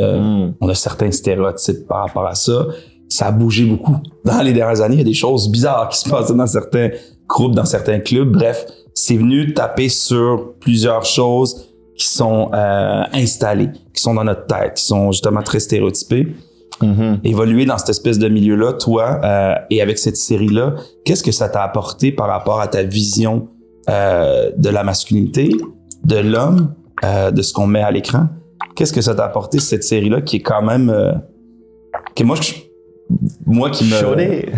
a certains stéréotypes par rapport à ça. Ça a bougé beaucoup dans les dernières années. Il y a des choses bizarres qui se passent dans certains groupes, dans certains clubs. Bref, c'est venu taper sur plusieurs choses qui sont installées, qui sont dans notre tête, qui sont justement très stéréotypées. Évoluer dans cette espèce de milieu-là, toi, et avec cette série-là, qu'est-ce que ça t'a apporté par rapport à ta vision de la masculinité, de l'homme, de ce qu'on met à l'écran? Qu'est-ce que ça t'a apporté, cette série-là, qui est quand même... que moi qui me... Chaudé.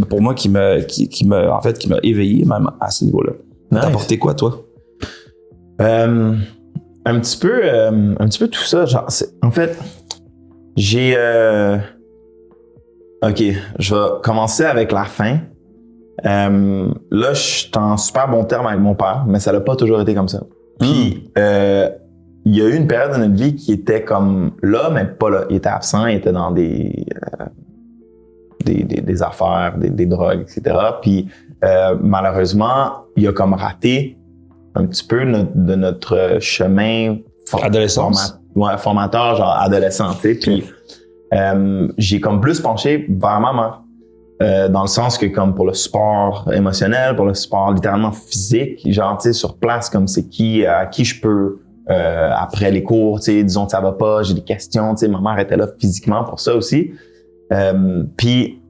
Pour moi, qui m'a éveillé même à ce niveau-là. Nice. T'as apporté quoi, toi? Un petit peu tout ça. Genre, en fait, j'ai... OK, je vais commencer avec la fin. Là, je suis en super bon terme avec mon père, mais ça n'a pas toujours été comme ça. Puis, il y a eu une période de notre vie qui était comme là, mais pas là. Il était absent, il était dans des affaires, des drogues, etc. Puis, malheureusement, il a comme raté un petit peu de notre chemin formateur, genre adolescent, tu sais. Puis, j'ai comme plus penché vers ma mère. Dans le sens que comme pour le sport émotionnel, pour le sport littéralement physique, genre, tu sais, sur place, comme c'est à qui je peux, après les cours, tu sais, disons que ça va pas, j'ai des questions, tu sais, ma mère était là physiquement pour ça aussi. Puis,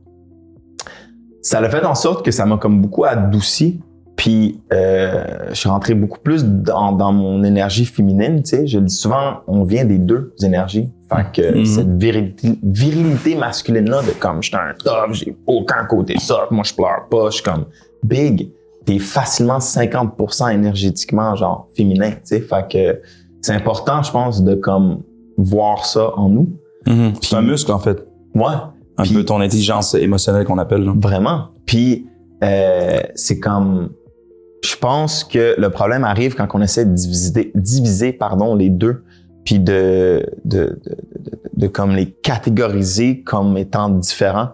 ça l'a fait en sorte que ça m'a comme beaucoup adouci. Puis, je suis rentré beaucoup plus dans mon énergie féminine, tu sais. Je le dis souvent, on vient des deux énergies. Fait que cette virilité masculine-là de comme, j'étais un top, j'ai aucun côté soft, moi je pleure pas, je suis comme big. T'es facilement 50% énergétiquement, genre, féminin, tu sais. Fait que c'est important, je pense, de comme voir ça en nous. C'est un muscle, en fait. Ouais. Un peu ton intelligence émotionnelle qu'on appelle, là. Vraiment. Puis, c'est comme... Je pense que le problème arrive quand on essaie de diviser les deux, puis de comme les catégoriser comme étant différents.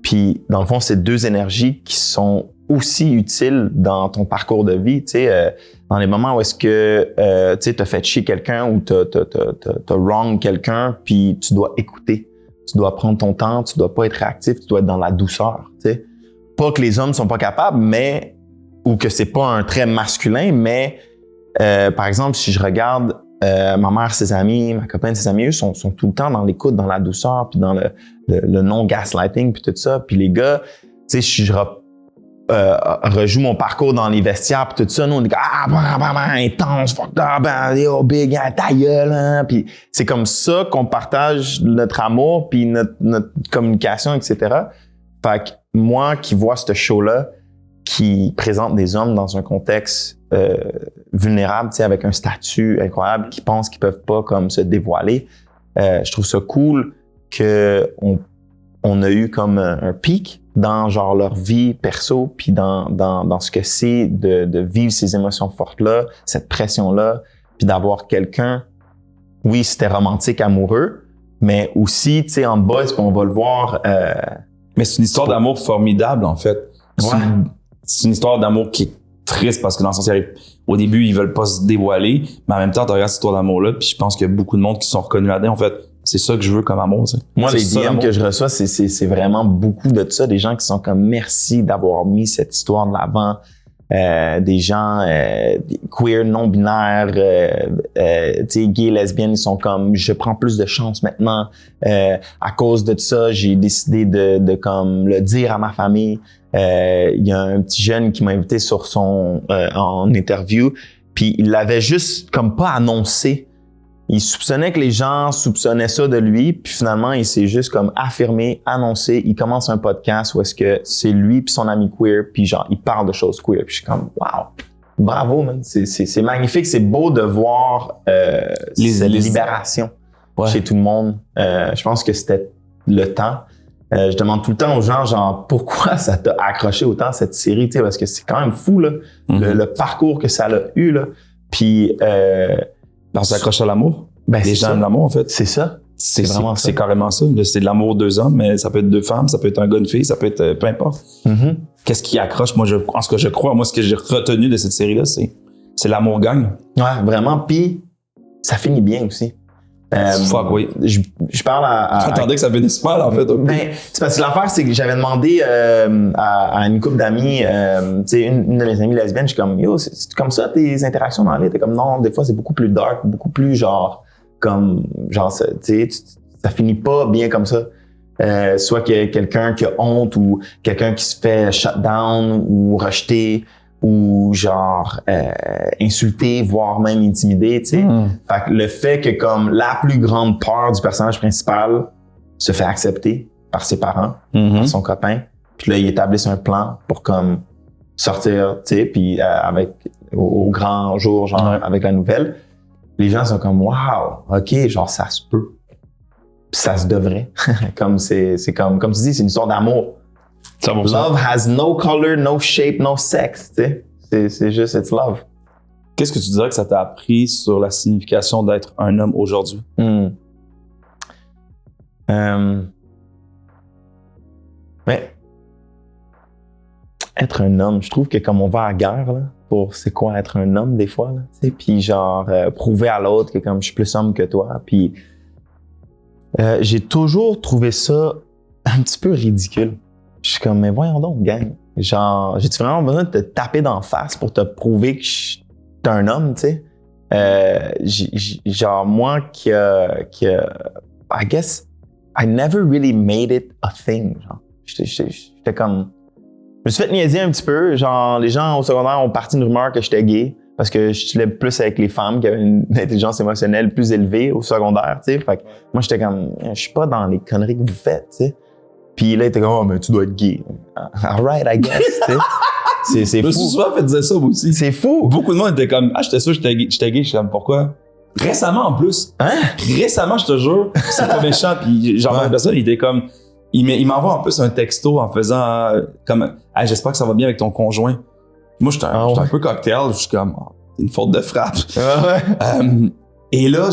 Puis dans le fond, c'est deux énergies qui sont aussi utiles dans ton parcours de vie. Tu sais, dans les moments où est-ce que tu sais, t'as fait chier quelqu'un ou t'as wrong quelqu'un, puis tu dois écouter, tu dois prendre ton temps, tu dois pas être réactif, tu dois être dans la douceur. Tu sais, pas que les hommes sont pas capables, mais ou que c'est pas un trait masculin, mais par exemple, si je regarde ma mère, ses amis, ma copine, ses amis, eux sont tout le temps dans l'écoute, dans la douceur, puis dans le non-gaslighting, puis tout ça. Puis les gars, tu sais, si je rejoue mon parcours dans les vestiaires, puis tout ça, nous, on est comme intense, fuck up, yo, big, ta gueule, hein. Puis c'est comme ça qu'on partage notre amour, puis notre communication, etc. Fait que moi qui vois ce show-là, qui présente des hommes dans un contexte vulnérable, tu sais, avec un statut incroyable, qui pensent qu'ils peuvent pas comme se dévoiler. Je trouve ça cool que on a eu comme un pic dans genre leur vie perso, puis dans ce que c'est de vivre ces émotions fortes-là, cette pression-là, puis d'avoir quelqu'un, oui, c'était romantique, amoureux, mais aussi, tu sais, en boys, puis on va le voir. Mais c'est une histoire d'amour formidable, en fait. C'est une histoire d'amour qui est triste parce que dans le sens, au début, ils veulent pas se dévoiler, mais en même temps, tu regardes cette histoire d'amour-là, puis je pense qu'il y a beaucoup de monde qui sont reconnus là-dedans. En fait, c'est ça que je veux comme amour, tu sais. Moi, c'est les DM que je reçois, c'est vraiment beaucoup de ça. Des gens qui sont comme merci d'avoir mis cette histoire de l'avant. Des gens queer, non-binaires, tu sais, gays, lesbiennes, ils sont comme je prends plus de chance maintenant. À cause de ça, j'ai décidé de comme le dire à ma famille. Il y a un petit jeune qui m'a invité sur son en interview, puis il l'avait juste comme pas annoncé. Il soupçonnait que les gens soupçonnaient ça de lui, puis finalement, il s'est juste comme affirmé, annoncé. Il commence un podcast où est-ce que c'est lui puis son ami queer, puis genre, il parle de choses queer. Puis je suis comme, wow, bravo, man. C'est magnifique, c'est beau de voir cette libération chez tout le monde. Je pense que c'était le temps. Je demande tout le temps aux gens, genre, pourquoi ça t'a accroché autant cette série, tu sais, parce que c'est quand même fou, là, le parcours que ça a eu, là. Puis, on s'accroche à l'amour. Ben, les gens aiment l'amour, en fait. C'est ça. C'est vraiment ça. C'est carrément ça. C'est de l'amour 2 hommes, mais ça peut être 2 femmes, ça peut être un gars, une fille, ça peut être peu importe. Qu'est-ce qui accroche? Moi, en ce que je crois, moi, ce que j'ai retenu de cette série-là, c'est l'amour gagne. Ouais, vraiment. Puis, ça finit bien aussi. Fuck, oui. Je parle à J'attendais que ça finisse mal, en fait. Ben, c'est parce que l'affaire, c'est que j'avais demandé à une couple d'amis, tu sais, une de mes amies lesbiennes, je suis comme, yo, c'est comme ça tes interactions dans la vie? T'es comme, non, des fois, c'est beaucoup plus dark, beaucoup plus genre, comme, genre, tu sais, ça finit pas bien comme ça. Soit qu'il y a quelqu'un qui a honte ou quelqu'un qui se fait shut down ou rejeter ou genre insulter, voire même intimider, tu sais. Fait que le fait que comme la plus grande peur du personnage principal se fait accepter par ses parents, par son copain, puis là, ils établissent un plan pour comme sortir, tu sais, puis avec au grand jour, genre avec la nouvelle, les gens sont comme wow, ok, genre ça se peut. Ça se devrait. Comme c'est comme tu dis, c'est une histoire d'amour. Love has no color, no shape, no sex, tu sais. C'est juste, it's love. Qu'est-ce que tu dirais que ça t'a appris sur la signification d'être un homme aujourd'hui? Mais être un homme, je trouve que comme on va à la guerre, là, pour c'est quoi être un homme des fois, là, tu sais, puis genre prouver à l'autre que comme je suis plus homme que toi, puis j'ai toujours trouvé ça un petit peu ridicule. Je suis comme, mais voyons donc, gang. Genre, j'ai-tu vraiment besoin de te taper d'en face pour te prouver que je suis un homme, tu sais? Genre, moi I guess, I never really made it a thing, genre. J'étais comme... Je me suis fait niaiser un petit peu. Genre, les gens au secondaire ont parti une rumeur que j'étais gay parce que je chillais plus avec les femmes qui avaient une intelligence émotionnelle plus élevée au secondaire, tu sais. Fait que moi, j'étais comme, je suis pas dans les conneries que vous faites, tu sais. Puis là, il était comme, oh, mais tu dois être gay. Alright, I guess, tu sais. C'est fou. Je me suis souvent fait dire ça, moi aussi. C'est fou. Beaucoup de monde était comme, j'étais sûr que j'étais gay. Je suis comme, pourquoi? Récemment, en plus. Hein? Récemment, je te jure. C'est pas méchant. Puis genre, la personne, il était comme, il m'envoie en plus un texto en faisant, comme, hey, j'espère que ça va bien avec ton conjoint. Moi, j'étais un peu cocktail. Je suis comme, oh, c'est une faute de frappe. Et là,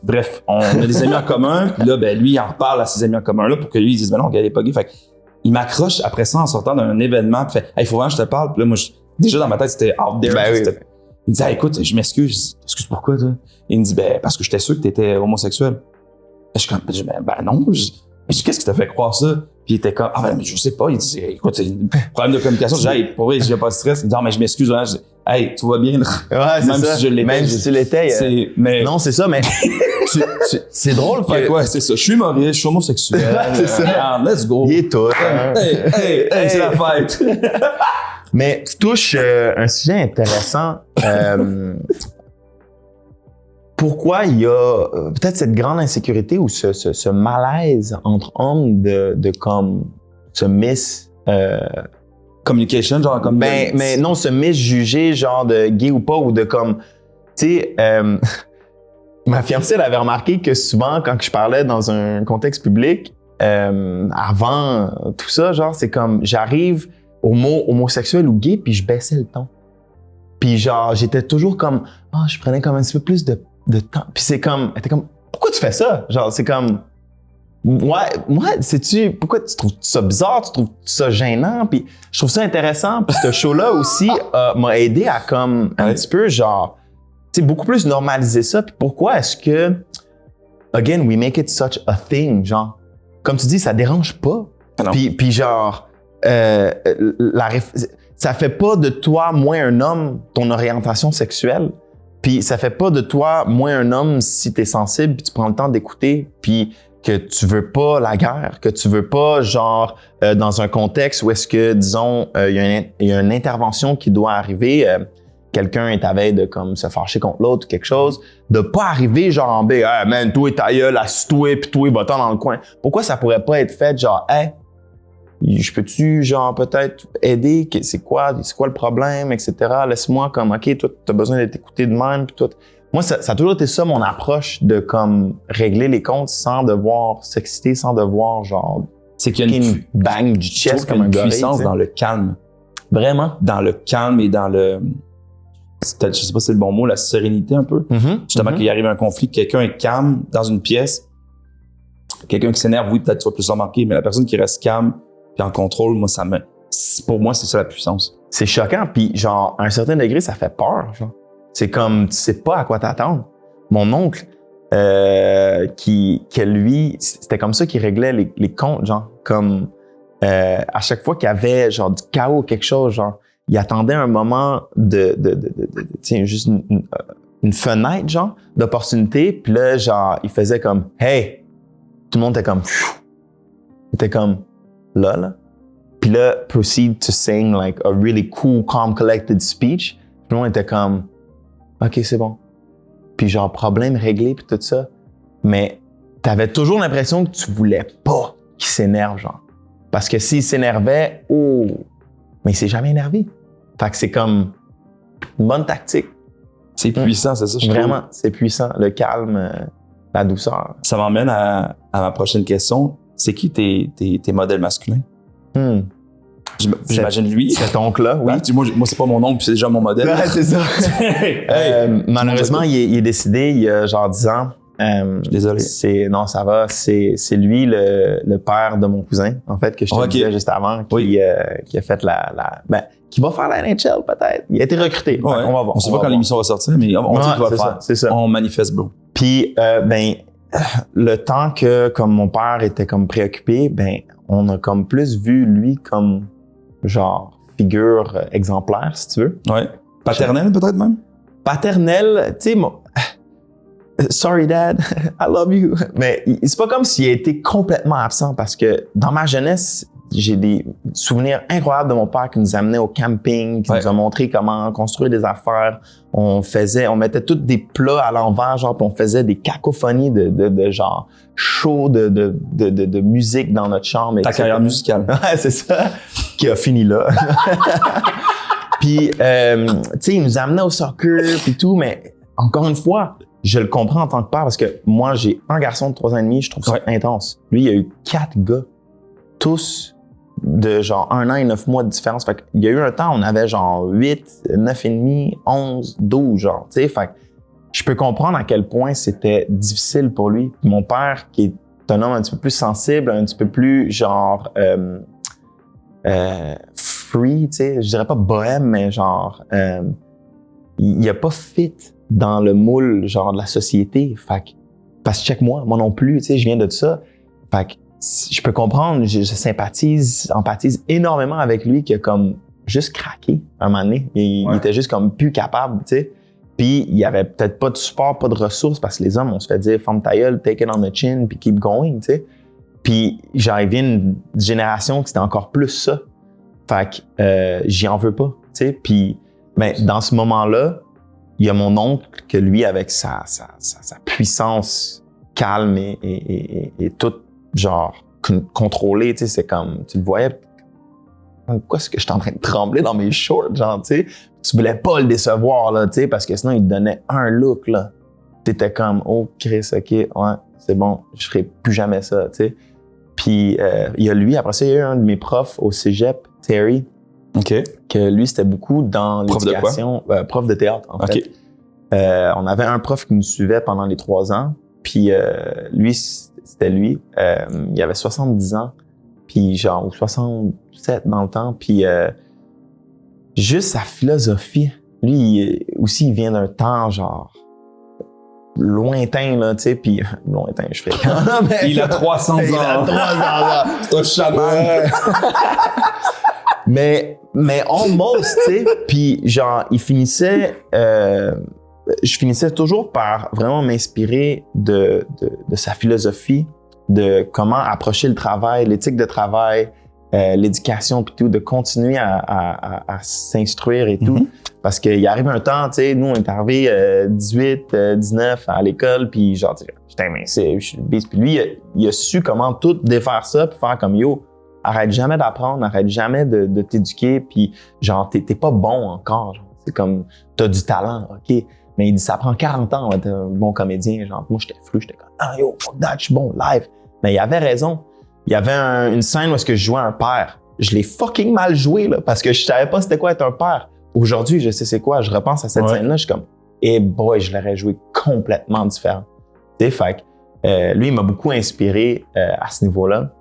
bref, on a des amis en commun. Puis là, ben, lui, il en reparle à ses amis en commun là pour que lui, il dise, ben non, il est pas gay. Fait il m'accroche après ça en sortant d'un événement. Puis fait, hey, faut vraiment que je te parle. Puis là, moi, déjà dans ma tête, c'était out there. Ben, oui. Il me dit, hey, écoute, je m'excuse. Excuse pourquoi, toi? Il me dit, ben, parce que j'étais sûr que t'étais homosexuel. Je suis comme, ben non. Qu'est-ce qui t'a fait croire ça? Puis il était comme, ah ben, mais je sais pas. Il dit, écoute, c'est un problème de communication. Je dis, hey, pour vrai, j'ai pas de stress. Il me dit, non, mais je m'excuse. Hein. Je dis, hey, tout va bien. Ouais, même si je l'étais. Même si tu l'étais. Mais... Non, c'est ça, mais c'est drôle que... Ouais, c'est ça. Je suis humoriste, je suis homosexuel. C'est ça. Let's go. Il est tout. Hey, c'est la fête. Mais tu touches un sujet intéressant. Pourquoi il y a peut-être cette grande insécurité ou ce malaise entre hommes de comme se communication, genre comme... mais non, se juger genre de gay ou pas ou de comme... Tu sais, ma fiancée, elle avait remarqué que souvent, quand je parlais dans un contexte public, avant tout ça, genre, c'est comme, j'arrive au mot homosexuel ou gay, puis je baissais le ton. Puis genre, j'étais toujours comme, je prenais comme un petit peu plus de temps. Puis c'est comme, elle était comme, pourquoi tu fais ça? Genre, c'est comme, moi, sais-tu, pourquoi tu trouves ça bizarre? Tu trouves ça gênant? Puis je trouve ça intéressant. Puis ce show-là aussi m'a aidé à comme, un petit peu, genre, tu sais, beaucoup plus normaliser ça. Puis pourquoi est-ce que, again, we make it such a thing, genre, comme tu dis, ça dérange pas. Puis genre, ça fait pas de toi moins un homme ton orientation sexuelle. Puis ça fait pas de toi moins un homme si t'es sensible puis tu prends le temps d'écouter puis que tu veux pas la guerre, que tu veux pas genre dans un contexte où est-ce que disons il y a une intervention qui doit arriver, quelqu'un est à veille de comme se fâcher contre l'autre ou quelque chose, de pas arriver genre en B, hey man, toi ta gueule, assis-toi puis toi va-t'en dans le coin. Pourquoi ça pourrait pas être fait genre hey, je peux-tu, genre, peut-être aider? C'est quoi le problème, etc. Laisse-moi comme, OK, toi, t'as besoin d'être écouté de même, puis toi, moi, ça a toujours été ça, mon approche de, comme, régler les comptes sans devoir s'exciter, sans devoir, genre, c'est qu'il y a une bang du chest comme un gorille, puissance dans le calme. Vraiment? Dans le calme et dans le, je sais pas si c'est le bon mot, la sérénité un peu. Justement, qu'il arrive un conflit, quelqu'un est calme dans une pièce, quelqu'un qui s'énerve, oui, peut-être tu vas plus remarquer, mais la personne qui reste calme puis en contrôle, moi, pour moi, c'est ça la puissance. C'est choquant, puis genre, à un certain degré, ça fait peur, genre. C'est comme, tu sais pas à quoi t'attendre. Mon oncle, que lui, c'était comme ça qu'il réglait les comptes, genre, comme, à chaque fois qu'il y avait, genre, du chaos ou quelque chose, genre, il attendait un moment tiens, juste une fenêtre, genre, d'opportunité, puis là, genre, il faisait comme, hey! Tout le monde était comme, pfiou! Il était comme, là. Puis là, proceed to sing, like, a really cool, calm, collected speech. Tout le monde était comme, OK, c'est bon. Puis genre, problème réglé, puis tout ça. Mais t'avais toujours l'impression que tu voulais pas qu'il s'énerve, genre. Parce que s'il s'énervait, mais il s'est jamais énervé. Fait que c'est comme une bonne tactique. C'est puissant, c'est ça, je trouve. Vraiment, c'est puissant. Le calme, la douceur. Ça m'emmène à ma prochaine question. C'est qui tes modèles masculins? J'imagine lui. Cet oncle-là, oui. Moi, c'est pas mon oncle, puis c'est déjà mon modèle. Ouais, c'est ça. Malheureusement, il est décédé il y a genre 10 ans. Désolé. Non, ça va. C'est lui le père de mon cousin, en fait, que je te disais juste avant, qui a fait qui va faire la NHL peut-être. Il a été recruté. Ouais. On va voir. On sait pas quand l'émission va sortir, mais on dit qu'il va faire. C'est ça. On manifeste, bro. Puis, le temps que, comme mon père était comme préoccupé, on a comme plus vu lui comme genre figure exemplaire, si tu veux. Ouais. Paternel peut-être même? Paternel, tu sais, sorry dad, I love you. Mais c'est pas comme s'il a été complètement absent parce que dans ma jeunesse, j'ai des souvenirs incroyables de mon père qui nous amenait au camping, qui nous a montré comment construire des affaires. On mettait tous des plats à l'envers, genre, puis on faisait des cacophonies de genre show de musique dans notre chambre. Ta carrière musicale. Ouais, c'est ça, qui a fini là. Puis, tu sais, il nous amenait au soccer puis tout, mais encore une fois, je le comprends en tant que père parce que moi, j'ai un garçon de 3 ans et demi, je trouve ça intense. Lui, il y a eu 4 gars, tous de genre 1 an et 9 mois de différence. Fait qu'il y a eu un temps, on avait genre 8, 9 et demi, 11, 12, genre, tu sais. Fait que je peux comprendre à quel point c'était difficile pour lui. Puis mon père, qui est un homme un petit peu plus sensible, un petit peu plus genre free, tu sais, je dirais pas bohème, mais genre il a pas fit dans le moule genre de la société. Fait que, parce que check-moi, moi non plus, tu sais, je viens de ça. Fait que je peux comprendre, je sympathise, empathise énormément avec lui qui a comme juste craqué un moment donné. Il était juste comme plus capable, tu sais. Puis il y avait peut-être pas de support, pas de ressources parce que les hommes, on se fait dire ferme ta gueule, take it on the chin, puis keep going, tu sais. Puis j'arrivais une génération qui c'était encore plus ça. Fait que j'y en veux pas, tu sais. Puis mais dans ce moment-là, il y a mon oncle que lui avec sa puissance calme et toute genre contrôlé, tu sais, c'est comme, tu le voyais, pourquoi est-ce que je suis en train de trembler dans mes shorts, genre, tu sais, tu voulais pas le décevoir, là, tu sais, parce que sinon, il te donnait un look, là. T'étais comme, oh, Chris, OK, ouais, c'est bon, je ferai plus jamais ça, tu sais. Puis, il y a lui, après ça, il y a eu un de mes profs au cégep, Terry, que lui, c'était beaucoup dans l'éducation, prof de théâtre, en fait. On avait un prof qui nous suivait pendant les 3 ans, puis lui, c'était lui. Il avait 70 ans, puis genre, ou 67 dans le temps, puis juste sa philosophie. Lui, aussi, il vient d'un temps, genre, lointain, là, tu sais, puis lointain, je ferais quand même. Il a 300 ans. Il a 300 ans. C'est un chaman. Mais almost, tu sais, puis genre, il finissait... je finissais toujours par vraiment m'inspirer de sa philosophie, de comment approcher le travail, l'éthique de travail, l'éducation puis tout, de continuer à s'instruire et tout. Parce qu'il arrive un temps, tu sais, nous on est arrivés 18, 19 à l'école, puis genre, j'étais invincible, je suis le beast. Puis lui, il a su comment tout défaire ça, puis faire comme yo, arrête jamais d'apprendre, arrête jamais de t'éduquer, puis genre, t'es pas bon encore. Genre. C'est comme, t'as du talent, OK, mais il dit, ça prend 40 ans à être un bon comédien. Genre, moi, j'étais flou, j'étais comme, ah yo, fuck that, je suis bon live. Mais il avait raison. Il y avait une scène où est-ce que je jouais un père. Je l'ai fucking mal joué, là, parce que je savais pas c'était quoi être un père. Aujourd'hui, je sais c'est quoi. Je repense à cette scène-là, je suis comme, boy, je l'aurais joué complètement différent. Tu sais, fait que, lui, il m'a beaucoup inspiré à ce niveau-là.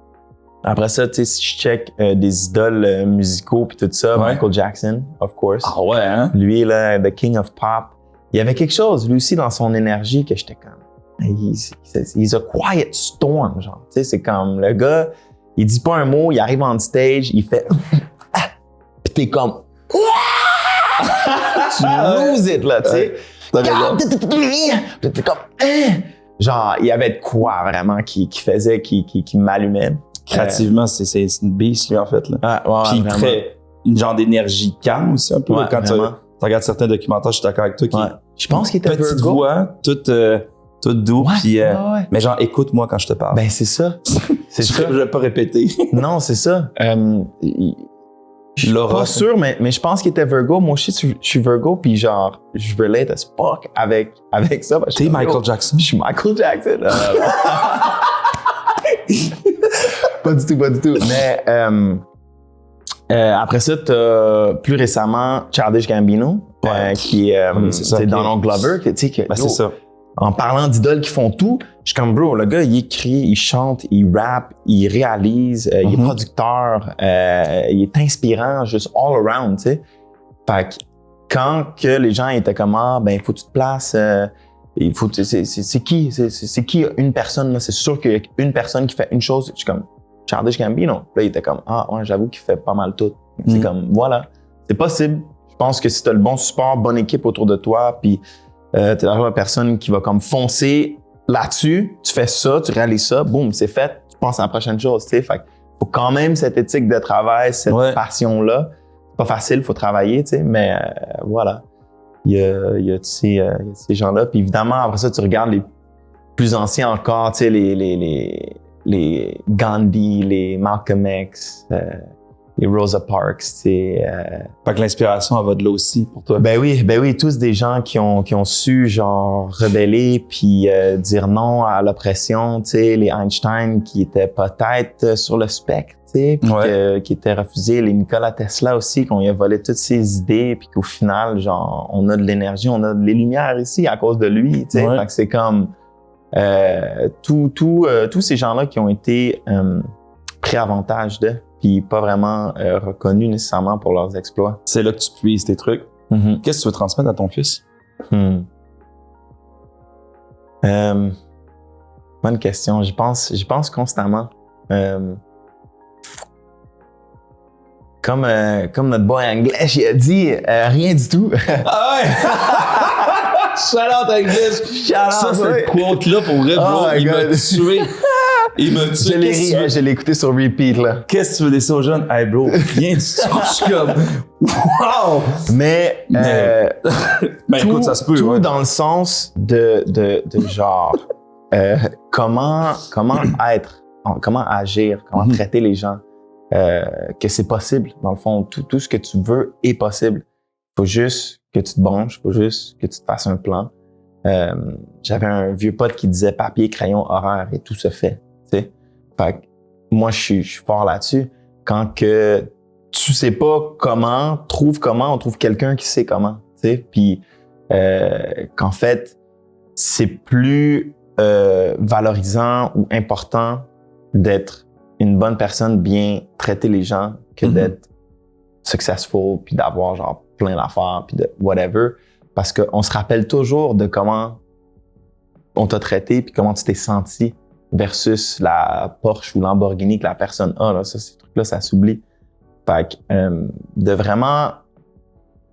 Après ça, tu sais, si je check des idoles musicaux puis tout ça, Michael Jackson, of course. Ah ouais, hein? Lui, là, the king of pop. Il y avait quelque chose, lui aussi, dans son énergie que j'étais comme... He's a quiet storm, genre. Tu sais, c'est comme le gars, il dit pas un mot, il arrive on stage, il fait... Pis t'es comme... tu lose it, là, tu sais. T'es comme... Genre, il y avait de quoi, vraiment, qui faisait, qui m'allumait. Créativement, c'est une beast, lui, en fait, là. Ouais, puis une genre d'énergie calme aussi, un peu. Ouais, quand tu regardes certains documentaires, je suis d'accord avec toi, je pense qu'il était petite Virgo. voix, toute doux, puis mais genre, écoute-moi quand je te parle. Ben, c'est ça. C'est ça. Je vais pas répéter. Non, c'est ça. Je suis pas sûr, mais je pense qu'il était Virgo. Moi aussi, je suis Virgo, puis genre, je relate as fuck avec ça. T'es Michael Jackson? Je suis Michael Jackson. Pas du tout. Mais après ça, t'as plus récemment Childish Gambino, qui est Donald Glover. Tu sais, c'est ça. En parlant d'idoles qui font tout, je suis comme, bro, le gars, il écrit, il chante, il rappe, il réalise, il est producteur, il est inspirant, juste all around, tu sais. Fait que quand que les gens étaient comme, ben, faut que tu te places, il faut, c'est qui une personne, là? C'est sûr qu'il y a une personne qui fait une chose, je suis comme, Childish Gambino. Là, il était comme, ouais, j'avoue qu'il fait pas mal tout. C'est comme, voilà. C'est possible. Je pense que si t'as le bon support, bonne équipe autour de toi, puis t'es la genre de personne qui va comme foncer là-dessus, tu fais ça, tu réalises ça, boum, c'est fait, tu penses à la prochaine chose, tu sais. Fait faut quand même cette éthique de travail, cette passion-là. C'est pas facile, faut travailler, tu sais, mais voilà. Il y a ces gens-là. Puis évidemment, après ça, tu regardes les plus anciens encore, tu sais, les Gandhi, les Malcolm X, les Rosa Parks, c'est... Fait que l'inspiration, elle va de là aussi pour toi. Ben oui, tous des gens qui ont su, genre, rebeller puis dire non à l'oppression, tu sais, les Einstein qui étaient peut-être sur le spectre, tu sais, puis qui étaient refusés, les Nikola Tesla aussi, qu'on y a volé toutes ses idées puis qu'au final, genre, on a de l'énergie, on a de les lumières ici à cause de lui, tu sais, fait que c'est comme... tous ces gens-là qui ont été pris avantage de, puis pas vraiment reconnus nécessairement pour leurs exploits. C'est là que tu puises tes trucs. Mm-hmm. Qu'est-ce que tu veux transmettre à ton fils? Bonne question. J'y pense constamment. Comme notre boy anglais, il a dit, rien du tout. Ah ouais! Shout-out English! Ça, cette quote-là, pour vrai, bro, il m'a tué. Il m'a tué. Je l'ai écouté sur repeat, là. Qu'est-ce que tu veux laisser aux jeunes? Hey, bro, rien du tout. Je suis comme, wow! Mais écoute, ça se peut. Tout dans le sens de genre, comment être, comment agir, comment traiter les gens. Que c'est possible. Dans le fond, tout ce que tu veux est possible. Faut juste que tu te branches, faut juste que tu te fasses un plan. J'avais un vieux pote qui disait papier, crayon, horaire et tout se fait. T'sais? Fait que moi, je suis fort là-dessus. Quand que tu sais pas comment, on trouve quelqu'un qui sait comment. Puis qu'en fait, c'est plus valorisant ou important d'être une bonne personne, bien traiter les gens, que d'être successful, puis d'avoir genre plein d'affaires, puis de whatever. Parce qu'on se rappelle toujours de comment on t'a traité, puis comment tu t'es senti versus la Porsche ou Lamborghini que la personne a. Là, ça, ces trucs-là, ça s'oublie. Fait que de vraiment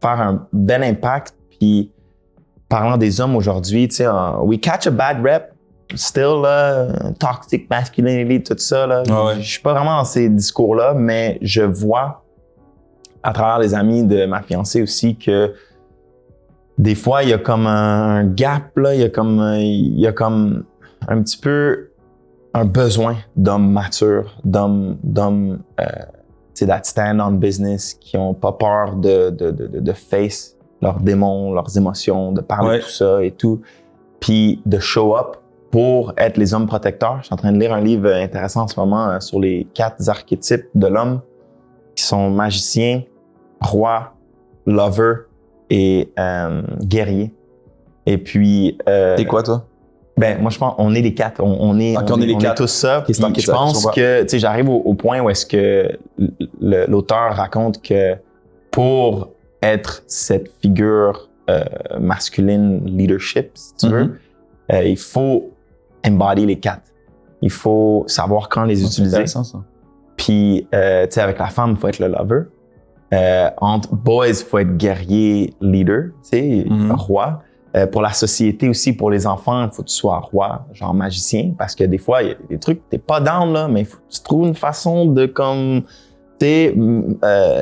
faire un bel impact, puis parlant des hommes aujourd'hui, tu sais, we catch a bad rep, still, toxic masculinity, tout ça, là. Je suis pas vraiment dans ces discours-là, mais je vois à travers les amis de ma fiancée aussi que des fois, il y a comme un gap, là, il y a comme un petit peu un besoin d'hommes matures, d'hommes that stand on business, qui ont pas peur de face leurs démons, leurs émotions, de parler de tout ça et tout, puis de show up pour être les hommes protecteurs. Je suis en train de lire un livre intéressant en ce moment sur les 4 archétypes de l'homme qui sont magicien, roi, lover et guerrier. Et puis... T'es quoi, toi? Ben, moi, je pense on est les 4. On est tous ça. Puis je pense que, tu sais, j'arrive au point où est-ce que l'auteur raconte que pour être cette figure masculine leadership, si tu veux, il faut embody les 4. Il faut savoir quand les utiliser. C'est ça. Puis, tu sais, avec la femme, il faut être le lover. Entre boys, il faut être guerrier leader, tu sais, roi. Pour la société aussi, pour les enfants, il faut que tu sois roi, genre magicien, parce que des fois, il y a des trucs, t'es pas down, là, mais il faut que tu trouves une façon de, comme, tu sais,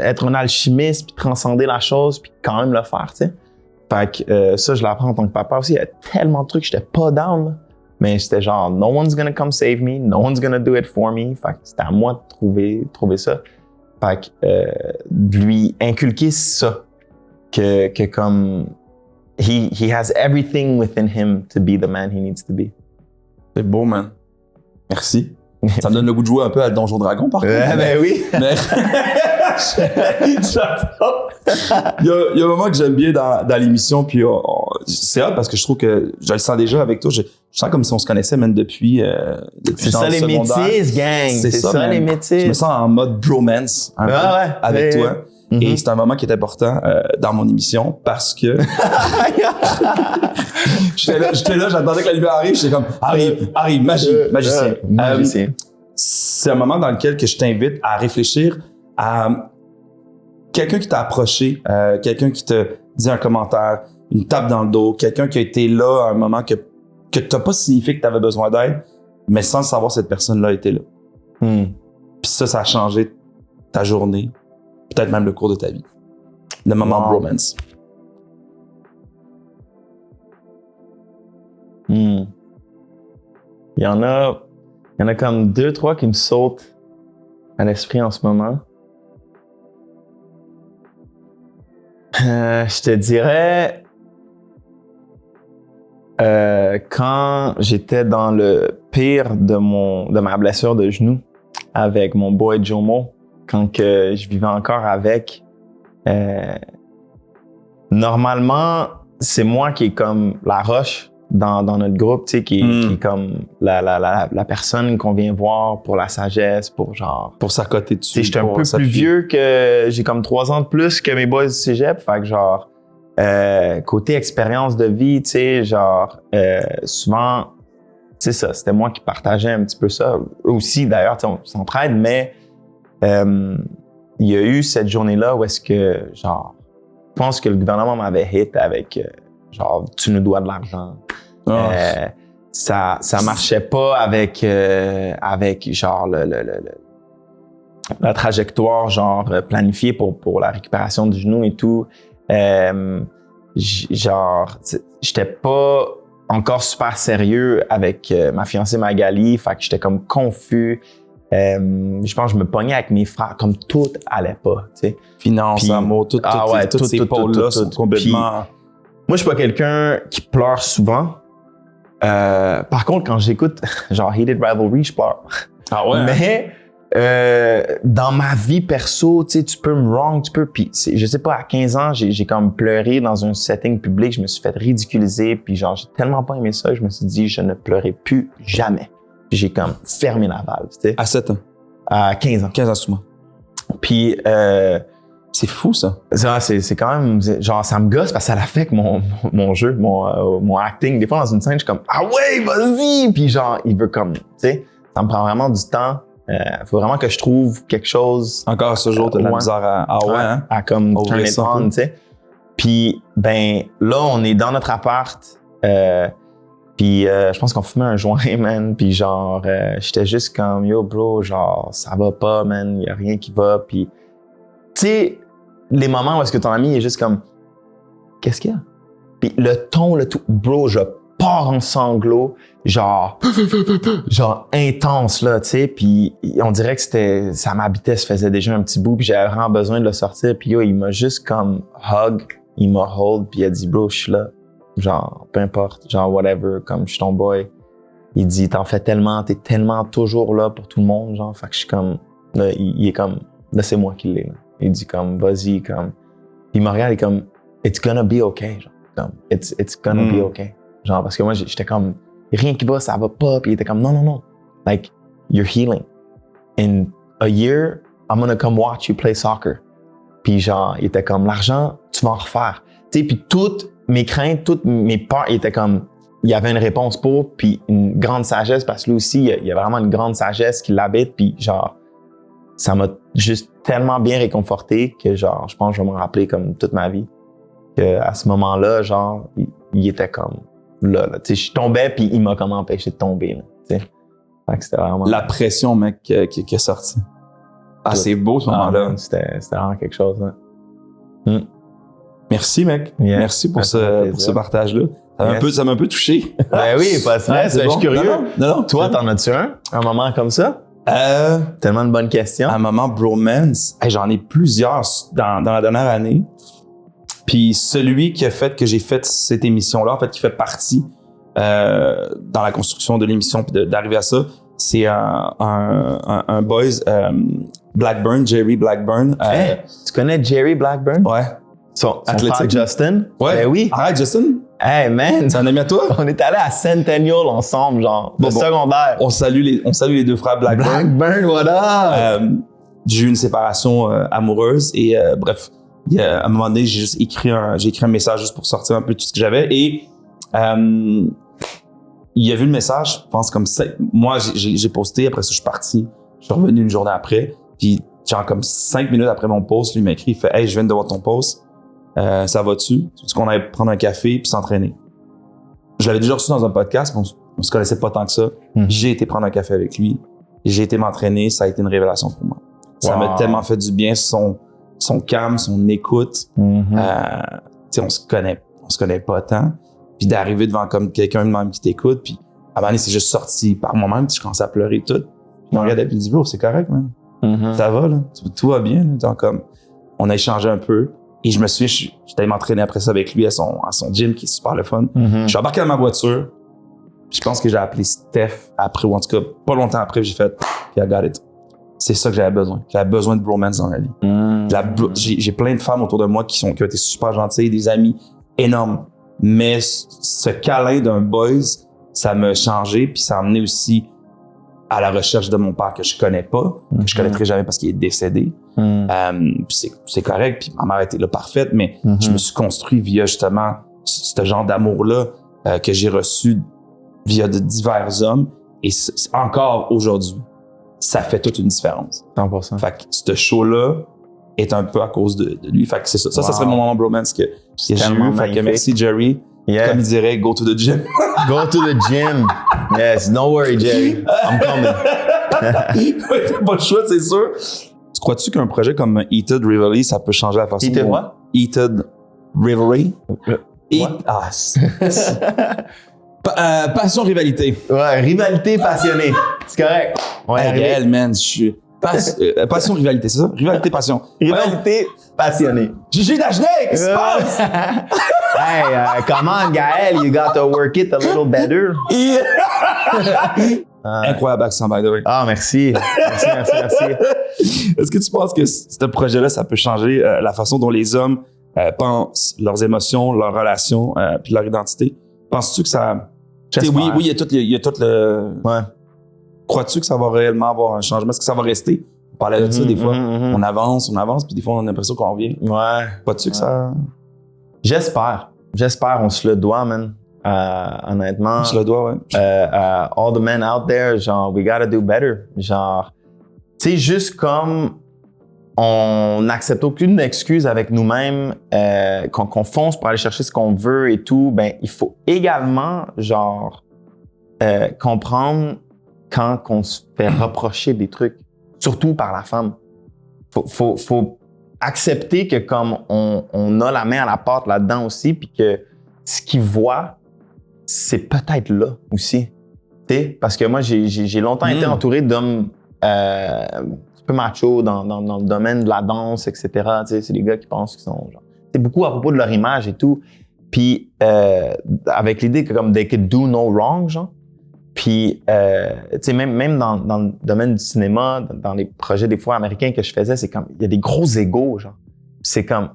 être un alchimiste, puis transcender la chose, puis quand même le faire, tu sais. Fait que ça, je l'apprends en tant que papa aussi. Il y a tellement de trucs, j'étais pas down, là. Mais j'étais genre, no one's gonna come save me, no one's gonna do it for me. Fait que c'était à moi de trouver ça. Fait que lui inculquer ça, que comme, he has everything within him to be the man he needs to be. C'est beau, man. Merci. Ça me donne le goût de jouer un peu à Donjon Dragon, par contre. Ben oui. Mais... J'adore. Il y a un moment que j'aime bien dans l'émission, puis c'est rare parce que je trouve que je le sens déjà avec toi. Je sens comme si on se connaissait même depuis c'est ça les métis, gang. C'est ça les métis. Je me sens en mode bromance avec toi. Et c'est un moment qui est important dans mon émission parce que j'étais là, j'attendais que la lumière arrive, j'étais comme arrive, magicien. C'est un moment dans lequel que je t'invite à réfléchir à quelqu'un qui t'a approché, quelqu'un qui te dit un commentaire, une tape dans le dos, quelqu'un qui a été là à un moment que t'as pas signifié que t'avais besoin d'aide, mais sans le savoir, cette personne-là était là. Puis ça a changé ta journée, peut-être même le cours de ta vie. Le moment de bromance. Il y en a comme 2-3 qui me sautent à l'esprit en ce moment. Je te dirais, quand j'étais dans le pire de ma blessure de genou avec mon boy Jomo, quand que je vivais encore avec, normalement, c'est moi qui est comme la roche dans notre groupe, tu sais, qui est comme la personne qu'on vient voir pour la sagesse, pour genre... Pour s'accoter dessus. J'étais un peu plus vieux que... J'ai comme 3 ans de plus que mes boys du cégep, fait que genre... côté expérience de vie, tu sais, genre... souvent, c'est ça, c'était moi qui partageais un petit peu ça. Eux aussi, d'ailleurs, on s'entraide, mais... il y a eu cette journée-là où est-ce que, genre... Je pense que le gouvernement m'avait hit avec... genre, tu nous dois de l'argent. Ça marchait pas avec genre la trajectoire genre planifiée pour la récupération du genou et tout. Genre, j'étais pas encore super sérieux avec ma fiancée Magali, fait que j'étais comme confus. Je pense que je me pognais avec mes frères, comme tout allait pas, tu sais. Finance, amour, toutes ces pôles-là sont complètement... Moi, je suis pas quelqu'un qui pleure souvent. Par contre, quand j'écoute genre Heated Rivalry, je pleure. Ah ouais? Mais dans ma vie perso, tu sais, tu peux me wrong, puis je sais pas, à 15 ans, j'ai comme pleuré dans un setting public, je me suis fait ridiculiser, puis genre, j'ai tellement pas aimé ça, je me suis dit, je ne pleurerai plus jamais. Puis j'ai comme fermé la valve, tu sais. À 7 ans? À 15 ans. 15 ans sous moi. Puis... c'est fou, ça. C'est quand même... Genre, ça me gosse parce que ça l'affecte mon jeu, mon acting. Des fois, dans une scène, je suis comme « Ah ouais, vas-y! » Puis genre, il veut comme... Tu sais, ça me prend vraiment du temps. Faut vraiment que je trouve quelque chose... Encore à ce jour, t'as de la misère à... Ah ouais, hein? À comme turn it on, tu sais. Puis, ben, là, on est dans notre appart. Puis, je pense qu'on fumait un joint, man. Puis genre, j'étais juste comme « Yo, bro, genre, ça va pas, man. Il y a rien qui va. » Puis, tu sais... les moments où est-ce que ton ami est juste comme qu'est-ce qu'il y a? Puis le ton, le tout, bro, je part en sanglots, genre intense, là, tu sais, puis on dirait que ça m'habitait, ça faisait déjà un petit bout, puis j'avais vraiment besoin de le sortir, puis il m'a juste comme hug, il m'a hold, puis il a dit, bro, je suis là, genre, peu importe, genre, whatever, comme je suis ton boy. Il dit, t'en fais tellement, t'es tellement toujours là pour tout le monde, genre, fait que je suis comme, là, il est comme, là, c'est moi qui l'ai, là. Il dit comme, vas-y, comme, il me regarde, il est comme, it's gonna be okay, genre, comme, it's gonna be okay. Genre, parce que moi, j'étais comme, rien qui va, ça va pas, puis il était comme, non, like, you're healing. In a year, I'm gonna come watch you play soccer. Puis genre, il était comme, l'argent, tu vas en refaire. Tu sais, puis toutes mes craintes, toutes mes peurs, il était comme, il y avait une réponse pour, puis une grande sagesse, parce que lui aussi, il y a vraiment une grande sagesse qui l'habite, puis genre, ça m'a juste tellement bien réconforté que genre, je pense que je vais me rappeler comme toute ma vie. Que à ce moment-là, genre, il était comme là. Tu sais, je tombais, puis il m'a comme empêché de tomber, là, tu sais. Fait que c'était vraiment... La pression, mec, qui est sortie. Ah, c'est beau, ce moment-là. C'était vraiment quelque chose, là. Merci, mec. Yeah. Merci pour ce partage-là. Ça m'a un peu touché. Ben oui, pas de stress, je suis curieux. Non. Toi, t'en as-tu un moment comme ça? Tellement de bonnes questions. Un moment bromance. Hey, j'en ai plusieurs dans la dernière année. Puis celui qui a fait que j'ai fait cette émission-là, en fait, qui fait partie dans la construction de l'émission puis d'arriver à ça, c'est un boys, Blackburn, Jerry Blackburn. Hey, tu connais Jerry Blackburn? Ouais. Son frère Justin? Ouais. Ben oui. Arrête, Justin. Hey, man. C'est un ami à toi? On est allé à Centennial ensemble, genre, Bon, secondaire. On salue les deux frères Blackburn. Blackburn, what up? J'ai eu une séparation amoureuse et bref, à un moment donné, j'ai écrit un message juste pour sortir un peu tout ce que j'avais et il a vu le message, je pense comme ça. Moi, j'ai posté, après ça, je suis parti. Je suis revenu une journée après, puis genre comme 5 minutes après mon post, lui m'a écrit, il fait « Hey, je viens de voir ton post, ça va-tu? Tu qu'on allait prendre un café puis s'entraîner? » Je l'avais déjà reçu dans un podcast, mais on se connaissait pas tant que ça. J'ai été prendre un café avec lui, j'ai été m'entraîner, ça a été une révélation pour moi. Ça m'a tellement fait du bien, son calme, son écoute. Tu sais, on se connaît pas tant. Puis d'arriver devant comme quelqu'un de même qui t'écoute, puis à un moment donné, c'est juste sorti par moi-même, puis je commençais à pleurer tout. Puis il me regardait, puis il dit, bro, c'est correct, man. Ça va, là. Tout va bien, là. Donc, comme, on a échangé un peu. Et je me suis, j'étais m'entraîner après ça avec lui à son gym, qui est super le fun. Je suis embarqué dans ma voiture. Je pense que j'ai appelé Steph après, ou en tout cas, pas longtemps après, j'ai fait, I got it. C'est ça que j'avais besoin. J'avais besoin de bromance dans la vie. J'ai plein de femmes autour de moi qui ont été super gentilles, des amis énormes. Mais ce câlin d'un boys, ça m'a changé, puis ça m'a amené aussi à la recherche de mon père que je connais pas, que je connaîtrai jamais parce qu'il est décédé. Puis c'est correct, puis ma mère était là parfaite, mais je me suis construit via justement ce genre d'amour-là que j'ai reçu via de divers hommes, et encore aujourd'hui, ça fait toute une différence. 100%. Fait que ce show-là est un peu à cause de lui. Fait que c'est ça. Ça serait mon moment bromance que j'ai eu. Fait que merci, Jerry. Yeah. Comme il dirait, go to the gym. Go to the gym. Yes, no worry, Jerry. I'm coming. T'as pas le choix, c'est sûr. Tu crois-tu qu'un projet comme Heated Rivalry, ça peut changer la façon... Heated what? Heated Rivalry. Passion, rivalité. Ouais, rivalité passionnée. C'est correct. Ouais, Gaël, man, je suis... passion, rivalité, c'est ça? Rivalité, passion. Rivalité passionnée. Gigi Dagenet, qu'est-ce qui se passe? Hey, come on, Gaël, you got to work it a little better. Incroyable accent, by the way. Ah, merci. Merci. Est-ce que tu penses que ce projet-là, ça peut changer la façon dont les hommes pensent, leurs émotions, leurs relations, puis leur identité? Penses-tu que ça... Oui, il y a tout le... Ouais. Crois-tu que ça va réellement avoir un changement? Est-ce que ça va rester? On parlait de ça des fois. On avance, puis des fois, on a l'impression qu'on revient. Ouais. Crois-tu que ça... J'espère, on se le doit, man. Honnêtement. On se le doit, ouais. All the men out there, genre, we gotta do better. Genre, tu sais, juste comme on n'accepte aucune excuse avec nous-mêmes, qu'on fonce pour aller chercher ce qu'on veut et tout, ben, il faut également, genre, comprendre quand on se fait reprocher des trucs, surtout par la femme. Faut accepter que comme on a la main à la pâte là-dedans aussi, puis que ce qu'ils voient, c'est peut-être là aussi. T'sais, parce que moi, j'ai longtemps été entouré d'hommes un peu machos dans le domaine de la danse, etc. T'sais, c'est des gars qui pensent qu'ils sont genre... C'est beaucoup à propos de leur image et tout. Puis avec l'idée que comme they could do no wrong, genre. Puis tu sais, même dans le domaine du cinéma, dans les projets des fois américains que je faisais, c'est comme il y a des gros égos, genre. Puis c'est comme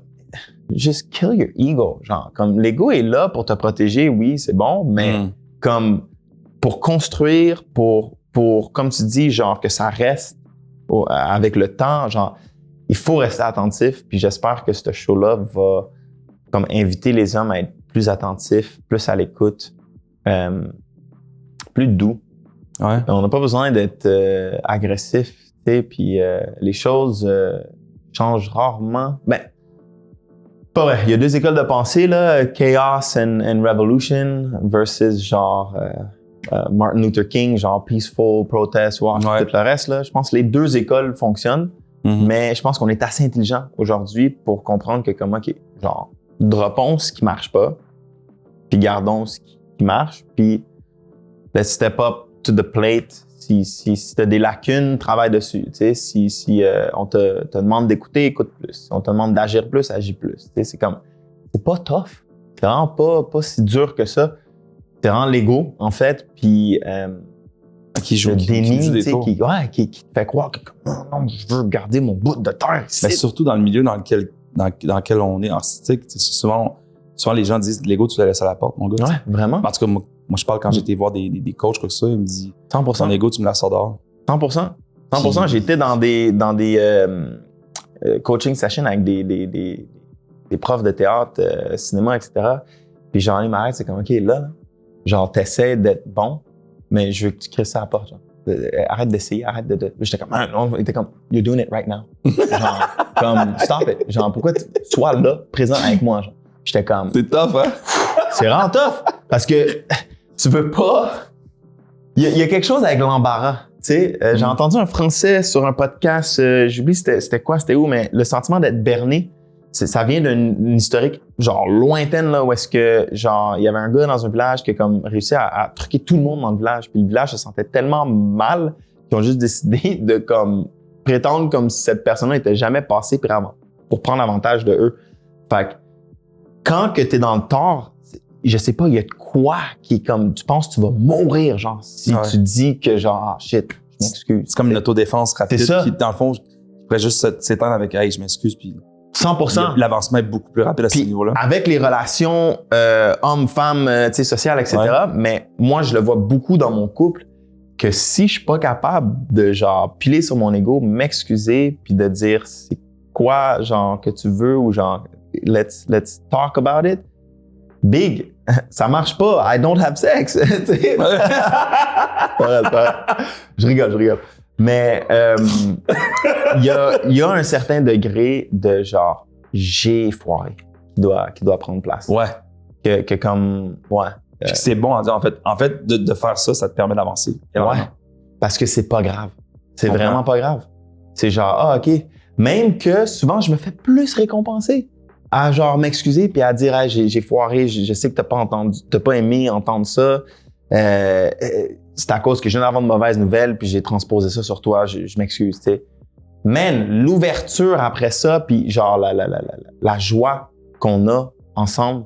just kill your ego, genre. Comme l'ego est là pour te protéger, oui, c'est bon, mais comme pour construire, pour comme tu dis, genre que ça reste avec le temps, genre il faut rester attentif. Puis j'espère que ce show-là va comme inviter les hommes à être plus attentifs, plus à l'écoute, plus doux. Ouais. On n'a pas besoin d'être agressif, tu sais. Puis les choses changent rarement. Ben, pas vrai. Il y a deux écoles de pensée là, chaos and revolution versus genre Martin Luther King, genre peaceful protest, tout le reste là. Je pense que les deux écoles fonctionnent. Mais je pense qu'on est assez intelligent aujourd'hui pour comprendre que comment genre droppons ce qui marche pas, puis gardons ce qui marche, puis let's step up to the plate. Si t'as des lacunes, travaille dessus. Tu sais, si on te demande d'écouter, écoute plus. Si on te demande d'agir plus, agis plus. Tu sais, c'est comme c'est pas tough. C'est vraiment pas si dur que ça. C'est vraiment l'ego en fait, puis qui joue des tours. qui te fait croire que non, je veux garder mon bout de terre. Mais surtout dans le milieu dans lequel on est artistique, souvent les gens disent l'ego tu le laisses à la porte, mon gars. Ouais, vraiment. En tout cas, moi je parle quand j'étais voir des coachs comme ça, ils me disent 100%. Ton ego tu me la sors dehors. 100%. J'étais dans des coaching sessions avec des profs de théâtre, cinéma, etc. Puis genre, ils m'arrêtent, c'est comme OK, là, genre t'essaies d'être bon, mais je veux que tu crées ça à la porte. Genre. Arrête d'essayer, arrête de... J'étais comme, non, il était comme, you're doing it right now. Genre, comme, stop it. Genre, pourquoi tu sois là, présent avec moi, genre. J'étais comme... C'est tough, hein? C'est vraiment tough. Parce que tu veux pas... Il y a quelque chose avec l'embarras. Tu sais, j'ai entendu un Français sur un podcast, j'oublie c'était quoi, c'était où, mais le sentiment d'être berné, ça vient d'une historique genre lointaine là où est-ce que genre il y avait un gars dans un village qui a comme réussi à truquer tout le monde dans le village, puis le village se sentait tellement mal qu'ils ont juste décidé de comme prétendre comme si cette personne-là n'était jamais passée pour prendre avantage de eux. Fait que quand que t'es dans le tort, je sais pas, il y a de quoi qui est comme tu penses que tu vas mourir genre si tu dis que genre shit, je m'excuse. C'est comme une autodéfense rapide qui dans le fond pourrait juste s'éteindre avec hey, je m'excuse puis 100%. L'avancement est beaucoup plus rapide à ce niveau-là. Avec les relations hommes-femmes, sociales, etc. Mais moi, je le vois beaucoup dans mon couple que si je suis pas capable de genre piler sur mon ego, m'excuser puis de dire c'est quoi genre que tu veux ou genre let's talk about it. Big, ça marche pas. I don't have sex. Je rigole. Mais il y a un certain degré de genre j'ai foiré qui doit prendre place. Ouais. Que comme Puis c'est bon à dire en fait de faire ça te permet d'avancer. Ouais. Parce que c'est pas grave. C'est vraiment pas grave. C'est genre OK. Même que souvent je me fais plus récompenser à genre m'excuser puis à dire hey, j'ai foiré, je sais que t'as pas aimé entendre ça. C'est à cause que je viens d'avoir de mauvaises nouvelles puis j'ai transposé ça sur toi, je m'excuse, tu sais. Man, l'ouverture après ça puis genre la joie qu'on a ensemble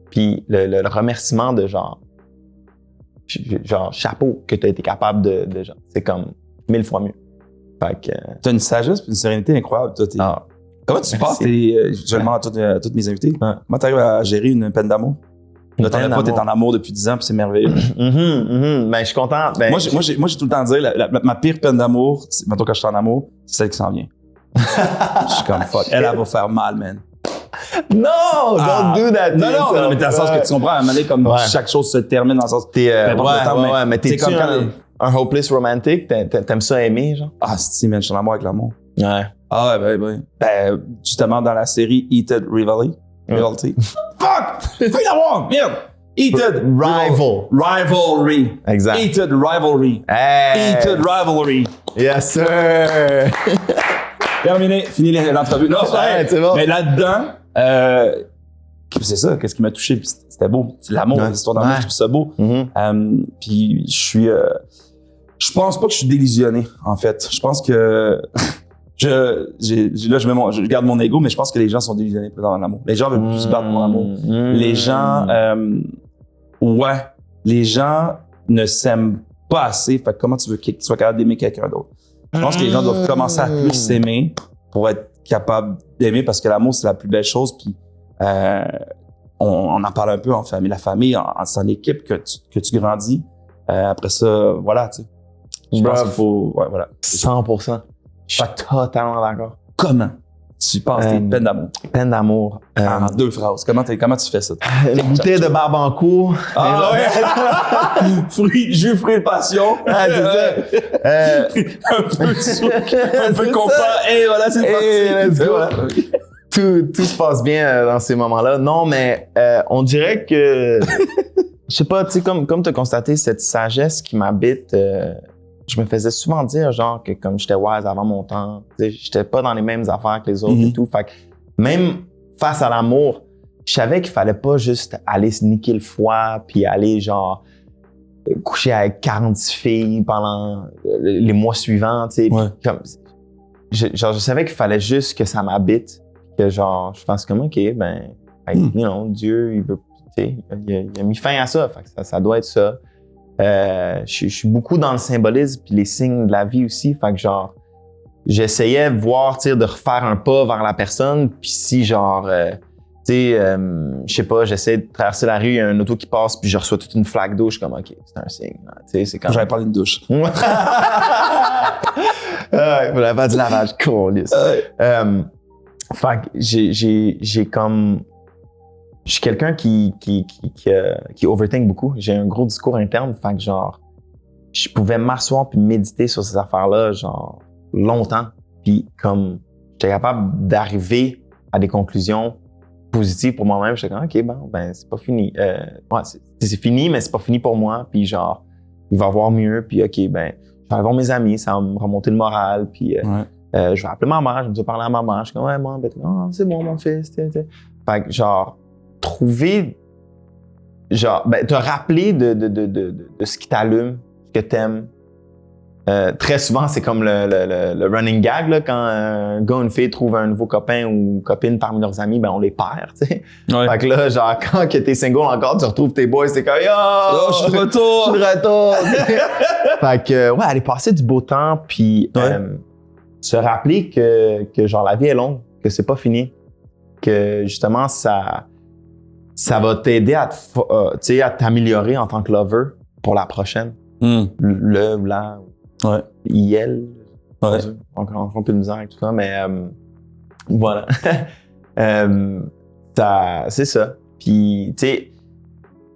puis le remerciement de genre chapeau que tu as été capable de genre, c'est comme 1000 fois mieux. Fait que t'as une sagesse puis une sérénité incroyable, toi. Comment tu passes je demande à tous mes invités, comment t'arrives à gérer une peine d'amour? Là, t'es en amour depuis 10 ans, puis c'est merveilleux. Ben, je suis content. Ben, moi, j'ai tout le temps à dire, ma pire peine d'amour, mettons quand je suis en amour, c'est celle qui s'en vient. Je suis comme fuck. Elle va faire mal, man. No, don't do that. Non, mais dans le sens que tu comprends, à un moment donné, comme chaque chose se termine dans le sens. Mais t'es-tu un hopeless romantic? T'aimes ça aimer, genre? Ah, si, man, je suis en amour avec l'amour. Ouais. Ah, ben, justement, dans la série Heated Rivalry. Fuck! Fais l'avoir! Merde! Heated Rivalry. Exact. Heated Rivalry. Hey. Heated Rivalry. Yes, sir! Terminé. Fini l'entrevue. Non, c'est bon. Mais là-dedans, c'est ça, qu'est-ce qui m'a touché, puis c'était beau. C'est l'amour, l'histoire d'amour, je trouve ça beau. Puis je pense pas que je suis délusionné, en fait. Je pense que je garde mon ego, mais je pense que les gens sont délusionnés dans l'amour. Les gens veulent plus se battre pour l'amour. Les gens, les gens ne s'aiment pas assez. Fait que comment tu veux qu'ils soient capables d'aimer quelqu'un d'autre? Je pense que les gens doivent commencer à plus s'aimer pour être capables d'aimer, parce que l'amour, c'est la plus belle chose. Puis on en parle un peu en famille. La famille, c'est en équipe que tu grandis. Après ça, voilà, tu sais. Je pense qu'il faut... Ouais, voilà. 100%. Je suis totalement d'accord. Comment tu passes tes peines d'amour? Peine d'amour. En 2 phrases. Comment tu fais ça? Une bouteille de Barbancourt. Ah ouais! Jus, fruits de passion. Ah, c'est ça. Un peu de sucre, un peu de compas. Et voilà, c'est parti. Let's go. Voilà. Tout se passe bien dans ces moments-là. Non, mais on dirait que... Je sais pas, tu sais, comme tu as constaté, cette sagesse qui m'habite, je me faisais souvent dire, genre, que comme j'étais wise avant mon temps, tu sais, j'étais pas dans les mêmes affaires que les autres et tout. Fait que même face à l'amour, je savais qu'il fallait pas juste aller se niquer le foie puis aller, genre, coucher avec 40 filles pendant les mois suivants, tu sais. Ouais. Comme, je savais qu'il fallait juste que ça m'habite, que genre, je pense comme, OK, ben, you know, Dieu, il veut, tu sais, il a mis fin à ça, fait que ça doit être ça. Je suis beaucoup dans le symbolisme puis les signes de la vie aussi, fait que genre, j'essayais de voir, tu sais, de refaire un pas vers la personne, puis si genre, tu sais, je sais pas, j'essaie de traverser la rue, il y a un auto qui passe, puis je reçois toute une flaque d'eau, je suis comme, OK, c'est un signe, tu sais, c'est comme... J'avais parlé d'une douche. Ouais, vous l'avez pas du lavage, cool. Fait que j'ai comme... Je suis quelqu'un qui overthink beaucoup. J'ai un gros discours interne, fait que genre, je pouvais m'asseoir puis méditer sur ces affaires-là, genre, longtemps. Puis comme, j'étais capable d'arriver à des conclusions positives pour moi-même. J'étais comme, OK, bon, ben, c'est pas fini. Ouais, c'est fini, mais c'est pas fini pour moi. Puis genre, il va y avoir mieux. Puis OK, ben, je vais aller voir mes amis, ça va me remonter le moral. Puis je vais appeler ma mère, je vais me parler à ma mère. Je suis comme, ouais, maman, c'est bon, mon fils. Fait que genre, trouver, genre, ben, te rappeler de ce qui t'allume, ce que t'aimes. Très souvent, c'est comme le running gag, là, quand un gars ou une fille trouve un nouveau copain ou copine parmi leurs amis, ben, on les perd, tu sais. Ouais. Fait que là, genre, quand que t'es single encore, tu retrouves tes boys, c'est comme, yo! Oh, je suis de retour! Je suis de retour! Fait que, ouais, aller passer du beau temps, puis se rappeler que, genre, la vie est longue, que c'est pas fini, que, justement, ça va t'aider à t'améliorer en tant que lover pour la prochaine. Le ou la, IL. Ouais. Encore un peu de misère avec tout ça, mais voilà. C'est ça. Puis, tu sais,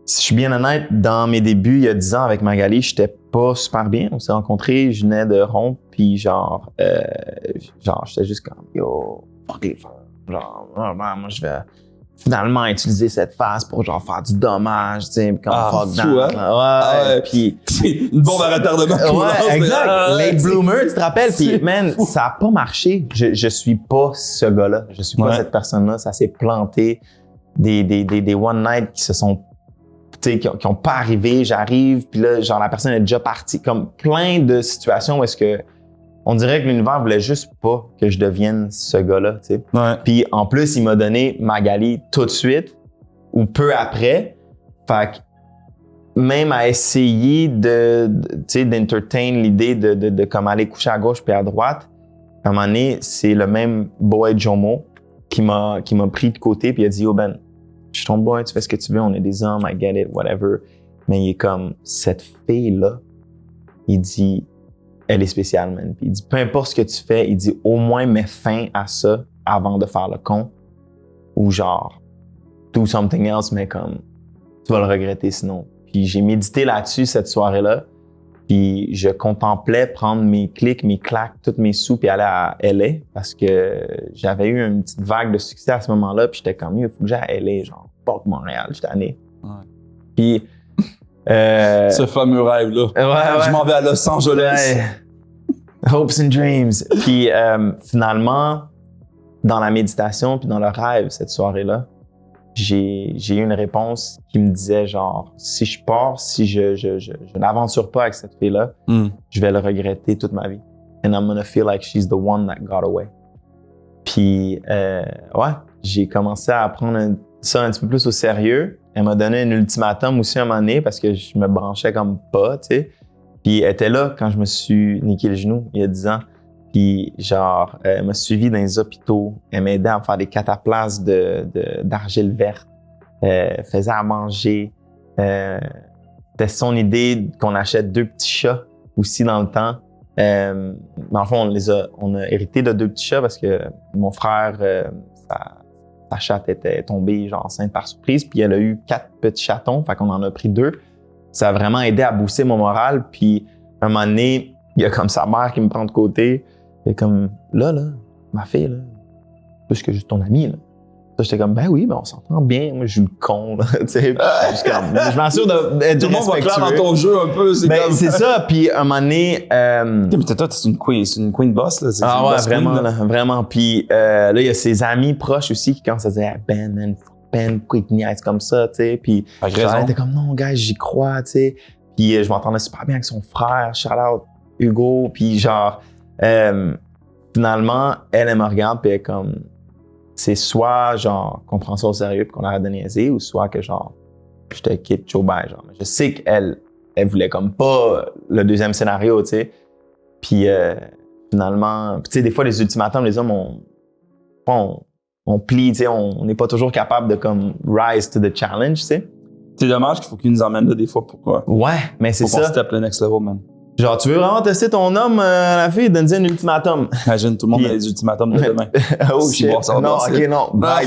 si je suis bien honnête, dans mes débuts, il y a 10 ans avec Magali, j'étais pas super bien. On s'est rencontrés, je venais de rompre, puis genre, j'étais juste comme, yo, fuck les femmes. Genre, moi, je vais finalement utiliser cette phase pour genre faire du dommage, tu sais, comme fuck fou, hein? Puis c'est une bombe à retardement. Ouais, exact. Late bloomer, tu te rappelles? Puis man, ça a pas marché. Je suis pas ce gars-là. Je suis pas cette personne-là. Ça s'est planté. Des one night qui se sont, tu sais, qui ont pas arrivé. J'arrive, puis là, genre la personne est déjà partie. Comme plein de situations où est-ce que on dirait que l'univers voulait juste pas que je devienne ce gars-là, tu sais. Ouais. Puis en plus, il m'a donné Magali tout de suite ou peu après. Fait que même à essayer tu sais, d'entertain l'idée de comme aller coucher à gauche puis à droite, à un moment donné, c'est le même boy Jomo qui m'a pris de côté puis il a dit, oh Ben, je suis ton boy, tu fais ce que tu veux, on est des hommes, I get it, whatever. Mais il est comme, cette fille-là, il dit, elle est spéciale, man. Puis il dit, peu importe ce que tu fais, il dit, au moins mets fin à ça avant de faire le con. Ou genre, do something else, mais comme, tu vas le regretter sinon. Puis j'ai médité là-dessus cette soirée-là. Puis je contemplais prendre mes clics, mes claques, toutes mes sous, puis aller à LA parce que j'avais eu une petite vague de succès à ce moment-là. Puis j'étais comme, il faut que j'aille à LA, genre, pas que Montréal, j'étais tanné. Ouais. Puis ce fameux rêve-là. Ouais. Je m'en vais à Los Angeles. Ouais. Hopes and dreams. Puis finalement, dans la méditation puis dans le rêve cette soirée-là, j'ai eu une réponse qui me disait genre, si je pars, si je n'aventure pas avec cette fille-là, je vais le regretter toute ma vie. And I'm gonna feel like she's the one that got away. Puis, ouais, j'ai commencé à prendre ça un petit peu plus au sérieux. Elle m'a donné un ultimatum aussi un moment donné parce que je me branchais comme pas, tu sais. Puis elle était là quand je me suis niqué le genou il y a 10 ans. Puis genre, elle m'a suivi dans les hôpitaux. Elle m'aidait à me faire des cataplasmes d'argile verte. Elle faisait à manger. C'était son idée qu'on achète 2 petits chats aussi dans le temps. Mais en fond, on a hérité de 2 petits chats parce que mon frère, sa chatte était tombée genre enceinte par surprise. Puis elle a eu 4 petits chatons, fait qu'on en a pris 2. Ça a vraiment aidé à booster mon moral. Puis un moment donné, il y a comme sa mère qui me prend de côté. Et comme, là, ma fille, là, plus que juste ton amie, là. Ça, j'étais comme, ben oui, ben on s'entend bien. Moi, je suis le con, là, tu sais. Je m'assure d'être tout le monde va clair dans ton jeu un peu. C'est comme... c'est ça. Puis un moment donné... mais toi, c'est une queen boss, là. Ah ouais, vraiment, queen, là, vraiment. Puis là, il y a ses amis proches aussi qui commencent à dire, Ben, pourquoi il te niaise comme ça, tu sais. Puis j'étais comme, non, gars, j'y crois, tu sais. Puis je m'entendais super bien avec son frère, shout-out Hugo. Puis genre, finalement, elle me regarde, puis elle est comme... C'est soit, genre, qu'on prend ça au sérieux puis qu'on arrête de niaiser, ou soit que, genre, je te quitte Joe bye, genre. Je sais qu'elle voulait comme pas le deuxième scénario, tu sais. Puis, finalement, tu sais, des fois, les ultimatums, les hommes, on plie, tu sais, on n'est pas toujours capable de, comme, rise to the challenge, tu sais. C'est dommage qu'il faut qu'ils nous emmènent là des fois, pourquoi? Ouais, mais c'est ça. Faut qu'on step le next level, man. Genre, tu veux vraiment tester ton homme à la fille, donne-lui un ultimatum. Imagine, tout le monde a des ultimatums de demain. Oh shit. Bon, ça non, ok, non. Bye.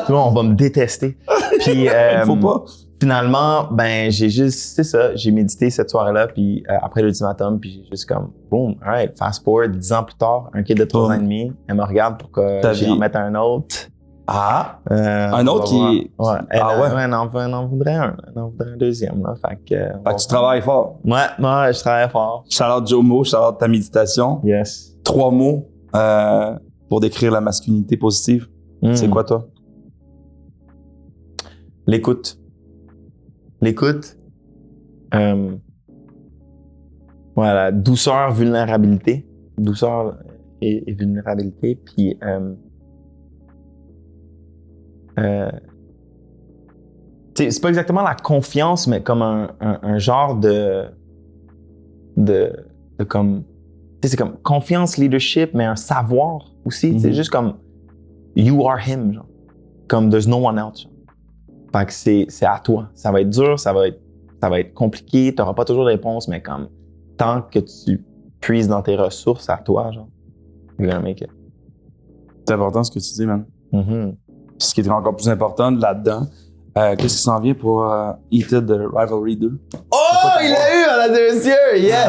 Tout le monde va me détester. Puis, faut pas. Finalement, ben, c'est ça, j'ai médité cette soirée-là, puis après l'ultimatum, puis j'ai juste comme, boom, alright, fast forward, 10 ans plus tard, un kid de 3 ans et demi, elle me regarde pour que j'y en mette un autre. Ah! Un autre qui... Ouais. Elle ouais? en voudrait un. Elle en voudrait un deuxième, là. Fait que tu travailles fort. Ouais, je travaille fort. Shout-out Jomo, shout-out ta méditation. Yes. 3 mots pour décrire la masculinité positive. C'est quoi, toi? L'écoute. Voilà, douceur, vulnérabilité. Douceur et vulnérabilité. Puis... c'est pas exactement la confiance, mais comme un genre de comme, c'est comme confiance, leadership, mais un savoir aussi. C'est juste comme you are him, genre. Comme there's no one else. Genre. Fait que c'est à toi. Ça va être dur, ça va être compliqué, t'auras pas toujours de réponse, mais comme tant que tu puises dans tes ressources à toi, genre, you're gonna make it. C'est important ce que tu dis, man. Mm-hmm. Puis ce qui est encore plus important là-dedans, qu'est-ce qui s'en vient pour Heated Rivalry 2? Oh, il l'a eu, on a dit monsieur! Yes!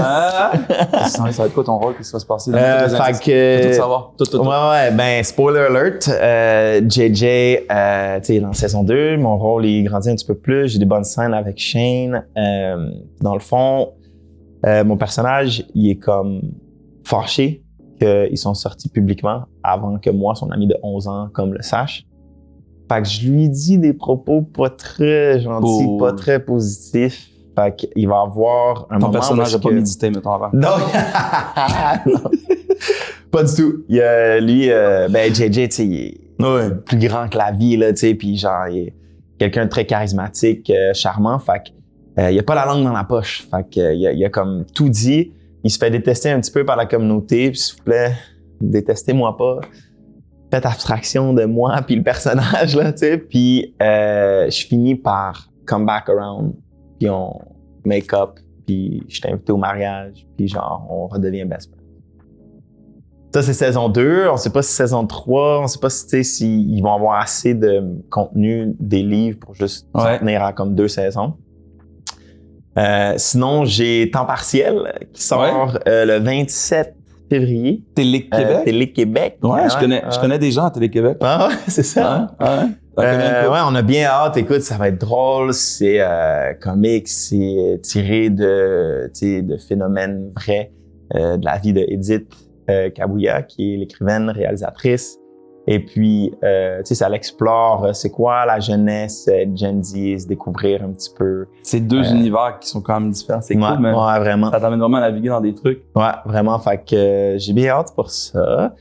Ça va être quoi ton rôle? Qu'est-ce qui va se passer? Fait que... Tout savoir. Tout. Ouais, ben, spoiler alert. JJ, tu sais, dans saison 2, mon rôle, il grandit un petit peu plus. J'ai des bonnes scènes avec Shane. Dans le fond, mon personnage, il est comme fâché qu'ils sont sortis publiquement avant que moi, son ami de 11 ans, comme le sache. Fait que je lui dis des propos pas très gentils, pas très positifs. Fait qu'il va avoir un moment... Ton personnage n'a pas médité, mettons, avant. Non, non. Pas du tout. Il y a, lui, ben JJ, tu sais, il est plus grand que la vie, là, tu sais, puis genre, il est quelqu'un de très charismatique, charmant. Fait que il a pas la langue dans la poche. Fait que il a comme tout dit. Il se fait détester un petit peu par la communauté. Puis s'il vous plaît, détestez-moi pas. Faites abstraction de moi puis le personnage, là, tu sais. Puis je finis par come back around, puis on make up, puis je t'ai invité au mariage, puis genre, on redevient best friend. Ça, c'est saison 2. On sait pas si saison 3, on sait pas si, tu sais, s'ils vont avoir assez de contenu des livres pour juste s'en tenir à comme 2 saisons. Sinon, j'ai Temps partiel qui sort le 27 février. Télé-Québec? Télé-Québec. Ouais, je connais des gens à Télé-Québec. Ah ouais, c'est ça. Ouais, on a bien hâte. Écoute, ça va être drôle. C'est comique. C'est tiré de phénomènes vrais de la vie de Edith Kabouya, qui est l'écrivaine, réalisatrice. Et puis, tu sais, ça l'explore. C'est quoi la jeunesse Gen Z, se découvrir un petit peu. C'est deux univers qui sont quand même différents. C'est Ouais, cool, mais ouais, vraiment. ça t'amène vraiment à naviguer dans des trucs. Ouais, vraiment. Fait que j'ai bien hâte pour ça.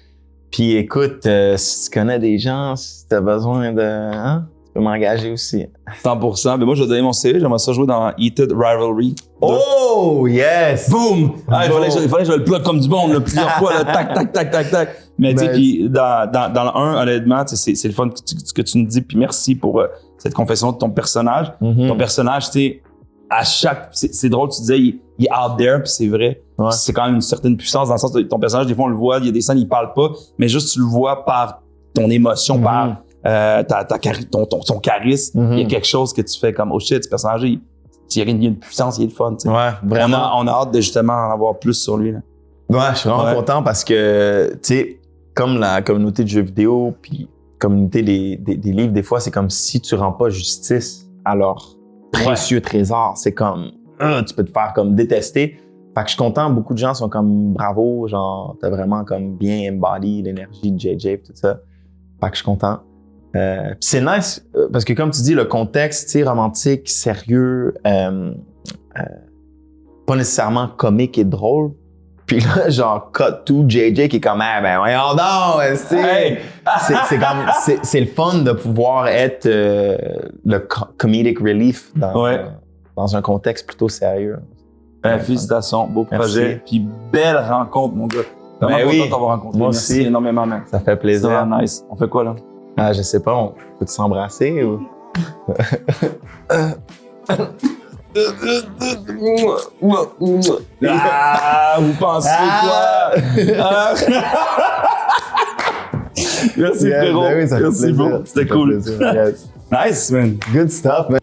Puis écoute, si tu connais des gens, si t'as besoin de... Hein, tu peux m'engager aussi. 100%. Mais moi, je vais donner mon CV. J'aimerais ça jouer dans Heated Rivalry. Oh, yes! Boom! Ah, il Boom. fallait que je le plug comme du bon, là, plusieurs fois, là, tac, tac, tac, tac, tac. Mais tu sais, puis dans le 1, honnêtement, c'est le fun que tu nous dis, puis merci pour cette confession de ton personnage. Mm-hmm. Ton personnage, tu sais, à chaque... C'est drôle, tu disais, il est out there, puis c'est vrai. Ouais. C'est quand même une certaine puissance dans le sens de ton personnage, des fois, on le voit, il y a des scènes, il parle pas, mais juste tu le vois par ton émotion, par ton charisme. Il y a quelque chose que tu fais comme, oh shit, ce personnage, il y a une puissance, il est le fun, tu sais. Ouais, vraiment. On a hâte de justement en avoir plus sur lui, là. Ouais, je suis vraiment content parce que, tu sais, comme la communauté de jeux vidéo, puis communauté des livres, des fois, c'est comme si tu rends pas justice à leur précieux trésor. C'est comme, tu peux te faire comme détester. Fait que je suis content, beaucoup de gens sont comme bravo, genre, t'as vraiment comme bien embody l'énergie de JJ et tout ça. Fait que je suis content. Puis c'est nice, parce que comme tu dis, le contexte, tu sais, romantique, sérieux, pas nécessairement comique et drôle. Puis là, genre, cut to JJ qui est comme, ah, ben, voyons donc, Hey! c'est le fun de pouvoir être le comedic relief dans un contexte plutôt sérieux. Félicitations, beau projet. Puis belle rencontre, mon gars. Vraiment content de t'avoir rencontré. Moi Merci aussi. énormément, man. Ça fait plaisir. C'est vraiment nice. On fait quoi, là? Ah, je sais pas, on peut s'embrasser ou? Ah, vous pensez quoi? Ah. Merci, frérot. Ben oui, ça fait Merci, plaisir. bro. C'était cool. Yes. Nice, man. Good stuff, man.